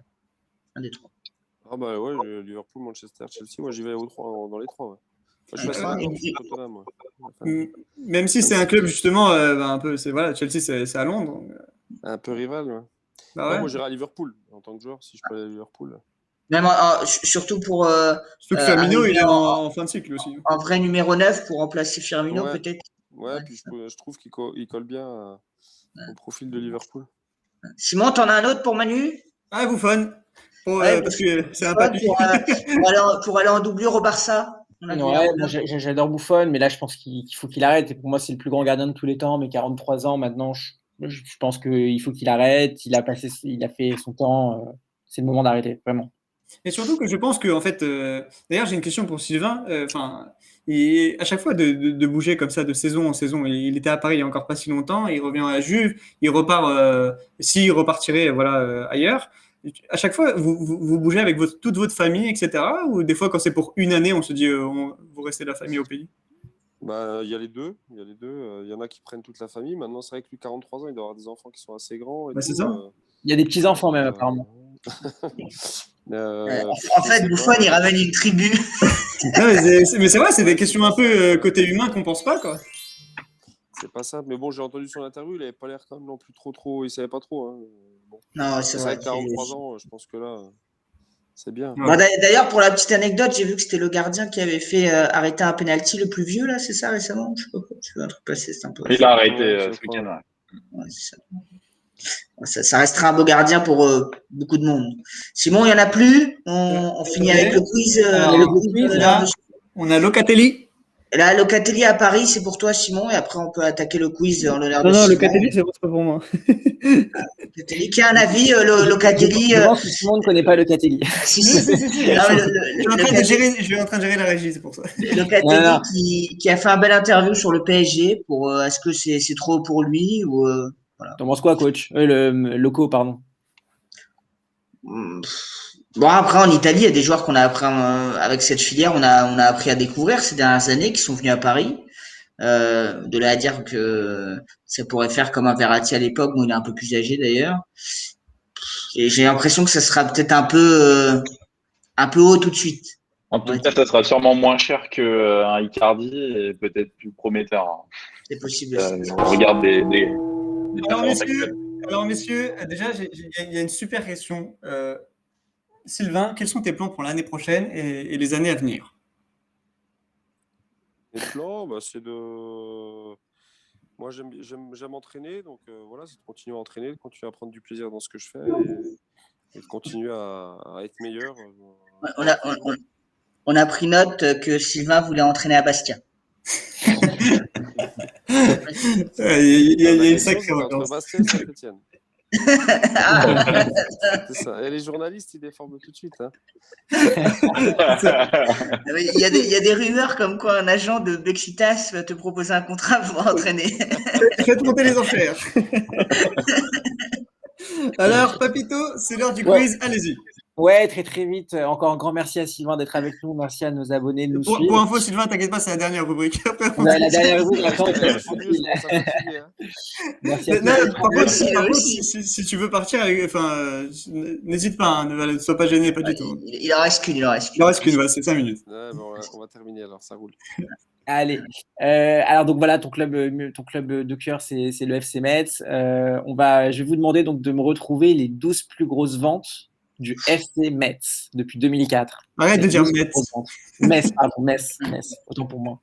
Un des trois. Ah bah ouais, Liverpool, Manchester, Chelsea, moi j'y vais aux trois, dans les trois. Ouais. Moi, je suis Ouais, assez ouais. d'accord sur Tottenham. Ouais. Même si c'est un club, justement, un peu, voilà, Chelsea, c'est à Londres. Donc, Un peu rival, ouais. bah Ouais, ouais. moi j'irai à Liverpool en tant que joueur, si je peux aller à Liverpool. Même surtout pour Surtout que Firmino, il arriver est en fin de cycle aussi. en vrai numéro 9 pour remplacer Firmino, Ouais, peut-être. ouais, puis je trouve qu'il colle bien au profil de Liverpool. Simon, t'en as un autre pour Manu? Ah, Buffon, Ouais, parce que c'est un Buffon papy. pour aller en doublure au Barça. On a vu Ouais, un moi, j'adore Buffon, mais là, je pense qu'il faut qu'il arrête. Et pour moi, c'est le plus grand gardien de tous les temps, mais 43 ans maintenant, je pense qu'il faut qu'il arrête. Il a fait son temps. C'est le moment d'arrêter, vraiment. Et surtout que je pense que, en fait, d'ailleurs, j'ai une question pour Sylvain. Enfin, à chaque fois de bouger comme ça de saison en saison, il était à Paris il y a encore pas si longtemps, il revient à Juve, il repart, s'il repartirait, voilà, ailleurs. À chaque fois, vous bougez avec toute votre famille, etc. Ou des fois, quand c'est pour une année, on se dit, vous restez la famille au pays. Bah, il y a les deux. Il y en a qui prennent toute la famille. Maintenant, c'est vrai que lui, 43 ans, il doit avoir des enfants qui sont assez grands. Et Bah, c'est tout, ça. Il y a des petits-enfants même, apparemment. en fait, Buffon, il ramène une tribu. Non, mais c'est vrai, c'est des questions un peu côté humain qu'on pense pas, quoi. C'est pas simple. Mais bon, j'ai entendu son interview, il avait pas l'air quand même non plus trop. Il savait pas trop. Hein. Bon. Non, C'est vrai que 43 ans, je pense que là, c'est bien. Ouais. Bon, d'ailleurs, pour la petite anecdote, j'ai vu que c'était le gardien qui avait fait arrêter un penalty le plus vieux, là, c'est ça, récemment? Je sais pas quoi. J'ai vu un truc passer, c'est un peu. Il a arrêté Ouais, ce week-end. Ouais. Ouais, c'est ça. Ça restera un beau gardien pour beaucoup de monde. Simon, il n'y en a plus. On finit avec le quiz. Alors, le le quiz là, on a Locatelli. Et là, Locatelli à Paris, c'est pour toi, Simon, et après on peut attaquer le quiz en l'honneur de Non, Simon. Locatelli, c'est pas pour moi. Locatelli, qui a un avis, Locatelli. Je pense que tout le monde ne connaît pas le Locatelli. Si, Si, si. si, si. Non, mais Je suis en train de gérer la régie, c'est pour ça. Locatelli Non. qui a fait un bel interview sur le PSG pour est-ce que c'est trop pour lui ou voilà. T'en penses quoi, coach? Le Loco, pardon. Bon, après, en Italie, il y a des joueurs qu'on a appris avec cette filière, on a appris à découvrir ces dernières années qui sont venus à Paris. De là à dire que ça pourrait faire comme un Verratti à l'époque, où il est un peu plus âgé d'ailleurs. Et j'ai l'impression que ça sera peut-être un peu haut tout de suite. En tout cas, ça sera sûrement moins cher qu'un Icardi et peut-être plus prometteur. C'est possible aussi. On regarde des Alors, messieurs, déjà, il y a une super question. Sylvain, quels sont tes plans pour l'année prochaine et les années à venir? Les plans, bah, c'est de. Moi, j'aime entraîner, donc voilà, c'est de continuer à entraîner, de continuer à prendre du plaisir dans ce que je fais et de continuer à être meilleur. On a pris note que Sylvain voulait entraîner à Bastia. Il y a une sacrée entre ambiance. Bastia et Saint-Etienne. Ah, C'est ça. Et les journalistes, ils déforment tout de suite. Hein. il y a des rumeurs comme quoi un agent de Bexitas va te proposer un contrat pour entraîner. Faites monter les enchères. Alors, Papito, c'est l'heure du Ouais. quiz. Allez-y. Ouais, très très vite. Encore un grand merci à Sylvain d'être avec nous. Merci à nos abonnés de nous Pour suivre. info, Sylvain, t'inquiète pas, c'est la dernière rubrique. Après, on Ouais, la dernière rubrique, Ouais, attends, je c'est suis tranquille. je commence à fatiguer. Hein. Merci à Non, tous. par contre, Merci, par contre, aussi. si tu veux partir, enfin, n'hésite pas, hein, ne sois pas gêné, pas du tout. Il en reste qu'une, il en reste Il en reste qu'une. qu'une, ouais, c'est 5 minutes. Ouais, bon, on va terminer alors, ça roule. Allez. Alors donc voilà, ton club de cœur, c'est le FC Metz. Je vais vous demander donc de me retrouver les 12 plus grosses ventes du FC Metz depuis 2004. Arrête de Les dire 12 plus Metz. grosses ventes. Metz, pardon, Metz, autant pour moi.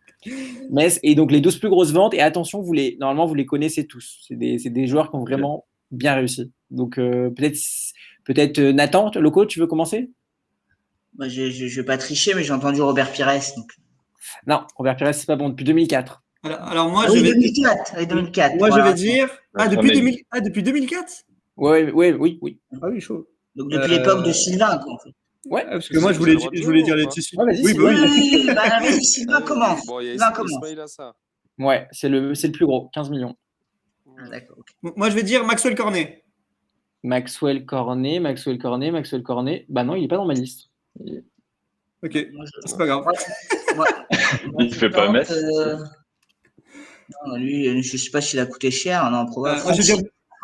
Metz, et donc les 12 plus grosses ventes, et attention, normalement vous les connaissez tous. C'est des joueurs qui ont vraiment bien réussi. Donc peut-être Nathan, Loco, tu veux commencer? Moi, je vais pas tricher, mais j'ai entendu Robert Pires. Donc. Non, Robert Pires, c'est pas bon, depuis 2004. Alors moi, Ah je oui, vais, 2004. Oui, 2004. moi, je voilà. vais dire, depuis 2000, depuis 2004? Oui. Ah oui, chaud. Donc depuis l'époque de Sylvain, quoi. En fait. Ouais. Parce que moi, je voulais dire les tissus. Ouais, vas-y, Oui, bah Sylvain. oui. Oui, bah, vas-y, Sylvain commence. Bon, il y a Sylvain commence. Ismail Assar. Ouais, c'est le plus gros, 15 millions. Ah, d'accord. Moi, je vais dire Maxwell Cornet. Maxwell Cornet. Bah non, il est pas dans ma liste. Ok, Moi, c'est pas grave. moi, Il fait pas Metz. Non, lui, je sais pas s'il a coûté cher. Non, probablement. Moi, je vais dire.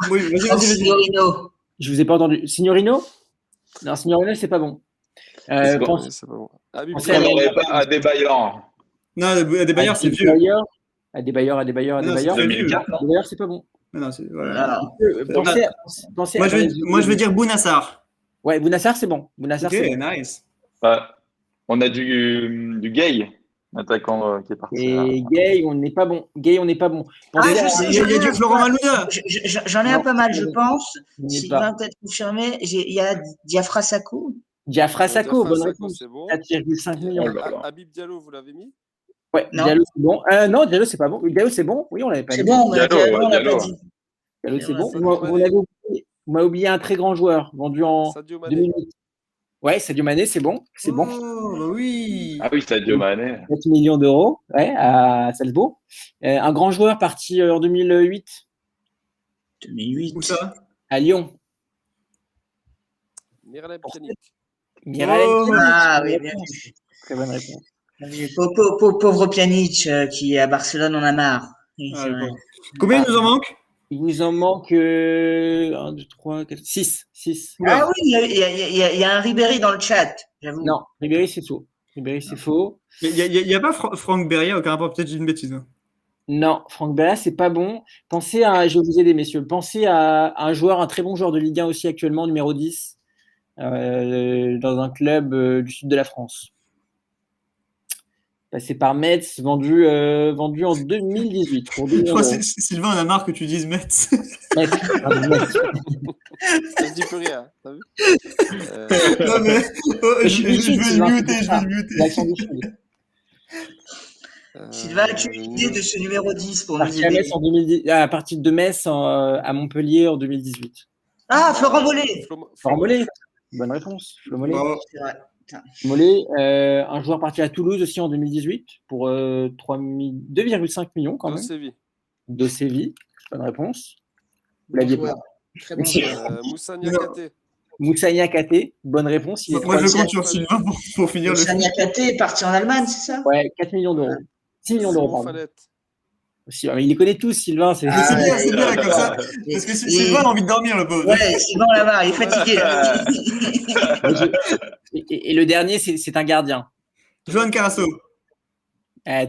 Oui, Franck vas-y. Signorino. Je vous ai pas entendu. Signorino? Non, Signorino, c'est pas bon. C'est bon. Pense- Ouais, c'est pas bon. Habib Pensez On à- Diallo. n'aurait pas Adebayor. Non, des bailleurs, c'est vieux. Adebayor. Non, c'est très vieux. 2004, non? Adebayor, c'est pas bon. Non, voilà. Alors, Pensez Moi, je vais dire Bounassar. Ouais, Bounassar, c'est bon. Bounassar, Ok, c'est bon. nice. On a du Gay, attaquant qui est parti. Et Gay, on n'est pas bon. Pensez je à- sais. Il y a du Florent Malouda. J'en ai un Non, pas mal, je pense. on n'y est Sylvain pas. peut-être confirmé. Il y a Diafra Sako. Diafra Sako, bonne Sako, réponse. c'est bon. 4,5 millions. Oh là là. Habib Diallo, vous l'avez mis? Ouais, Non. Diallo, c'est bon. Non, Diallo, c'est pas bon. Diallo, c'est bon. Oui, on l'avait pas C'est dit. bon, mais Diallo, Diallo, on l'a Diallo. pas dit. Diallo, c'est Ouais, bon. Sadio Mané. Vous m'avez oublié un très grand joueur, vendu en Sadio Mané. 2008. Ouais, Sadio Mané, c'est bon. C'est bon. Oh, bah oui. Ah oui, Sadio Mané. 4 millions d'euros, ouais, à Salzbourg. Un grand joueur parti en 2008 2008. Où ça? à Lyon. Miralem Pjanic. Miralem Oh. Pjanic. Ah oui, Bonne bien réponse. vu. Très bonne réponse. Pauvre Pjanic qui est à Barcelone en a marre. Oui, Ah, c'est le vrai. pauvre. Combien il nous en manque? Il vous en manque 1, 2, 3, 4, 6. Ah oui, il y a un Ribéry dans le chat, j'avoue. Non, Ribéry, c'est faux. Ribéry, c'est faux. Mais il n'y a pas Franck Beria, aucun rapport, peut-être j'ai une bêtise. Hein. Non, Franck Bella, c'est pas bon. Pensez à, je vais vous aider, messieurs. Pensez à un joueur, un très bon joueur de Ligue 1 aussi actuellement, numéro 10, dans un club du sud de la France. Passé par Metz, vendu en 2018 pour 2 Je millions crois d'euros. que Sylvain en a marre que tu dises Metz. Metz, pardon, Metz. Je dis plus rien, t'as vu? Non, mais Je suis du Sud, vais Sylvain, le c'est muter, pour je ça. vais le muter. L'accent du Sud. Sylvain, as-tu une idée de ce numéro 10 pour nous Parti à aider? Metz en 2010, à partir de Metz à Montpellier en 2018. Ah, Florent Mollet. Florent Mollet, bonne réponse. Florent Mollet. Bravo. C'est vrai. Mollet, un joueur parti à Toulouse aussi en 2018 pour 2,5 millions quand Dans même. Séville. De Séville, bonne réponse. Vous Bon l'aviez joueur. pas. Très bon joueur. Moussa Niakate. Moussa Niakate, bonne réponse. Il est Moi, je troisième. compte sur Sylvain pour finir le Moussa film. Niakate est parti en Allemagne, c'est ça? Ouais, 4 millions d'euros. 6 millions d'euros, Simon pardon. Fallet. Aussi, mais il les connaît tous, Sylvain. C'est Ah, C'est bien, comme ça. Et- Parce que et- Sylvain a envie de dormir, le pauvre. Ouais, Sylvain là-bas, il est fatigué. là. et le dernier, c'est un gardien. Johan Carasso.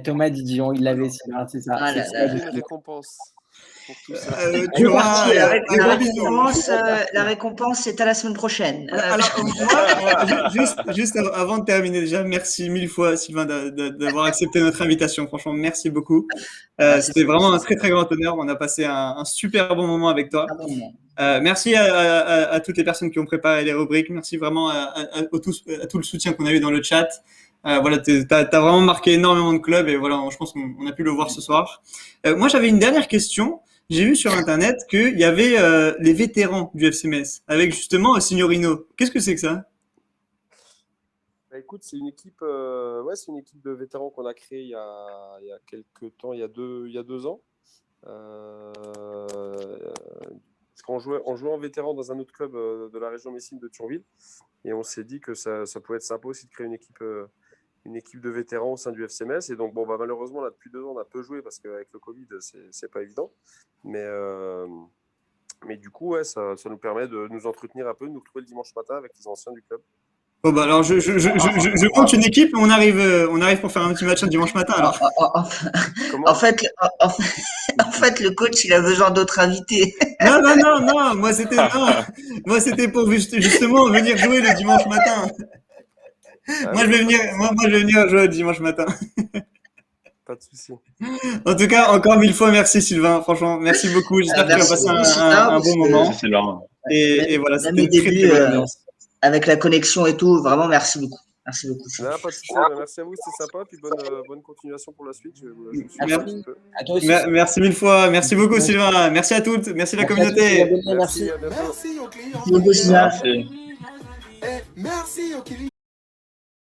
Thomas Didion, il l'avait, Sylvain, c'est ça. Ah là C'est là. ça. Une récompense pour tout ça. Tu auras Parti, un gros bisou. la récompense, c'est à la semaine prochaine. Alors, moi, juste avant de terminer, déjà, merci mille fois, Sylvain, d'avoir accepté notre invitation. Franchement, merci beaucoup. C'était vraiment un très, très grand honneur. On a passé un super bon moment avec toi. Ah bon. Merci à toutes les personnes qui ont préparé les rubriques. Merci vraiment à tout le soutien qu'on a eu dans le chat. Voilà, t'as vraiment marqué énormément de clubs et voilà, je pense qu'on a pu le voir ce soir. Moi, j'avais une dernière question. j'ai vu sur Internet qu'il y avait les vétérans du FC Metz, avec justement Signorino. Qu'est-ce que c'est que ça? Bah, écoute, c'est une équipe, c'est une équipe de vétérans qu'on a créée il y a quelques temps, il y a 2 ans. Parce on jouait en vétéran dans un autre club de la région Messine de Thionville, et on s'est dit que ça pouvait être sympa aussi de créer une équipe de vétérans au sein du FC Metz. Et donc, malheureusement, là, depuis 2 ans, on a peu joué parce qu'avec le Covid, c'est pas évident. Mais du coup, ouais, ça nous permet de nous entretenir un peu, de nous retrouver le dimanche matin avec les anciens du club. Bon, bah alors, je compte une équipe, on arrive pour faire un petit match un dimanche matin, alors. Comment En fait, le coach, il a besoin d'autres invités. Non, moi, c'était pour justement venir jouer le dimanche matin. Moi, je vais venir jouer le dimanche matin. Pas de souci. En tout cas, encore 1000 fois, merci Sylvain. Franchement, merci beaucoup. J'espère que tu vas Merci passer beaucoup, Sylvain, un bon parce que- moment. Merci, Sylvain. Et voilà, Même c'était au une très, début, très bonne ambiance. avec la connexion et tout, vraiment, merci beaucoup. Merci beaucoup. Non, pas de souci. Merci à vous, c'était sympa. Puis bonne continuation pour la suite. Je vous suis un Merci. petit peu. À toi aussi. Merci 1000 fois. Merci beaucoup Sylvain. Merci à toutes. Merci la Merci à tous, communauté. les abonnés, merci. À bientôt. Merci aux clients. Merci beaucoup, Sylvain. Merci. Et merci aux clients.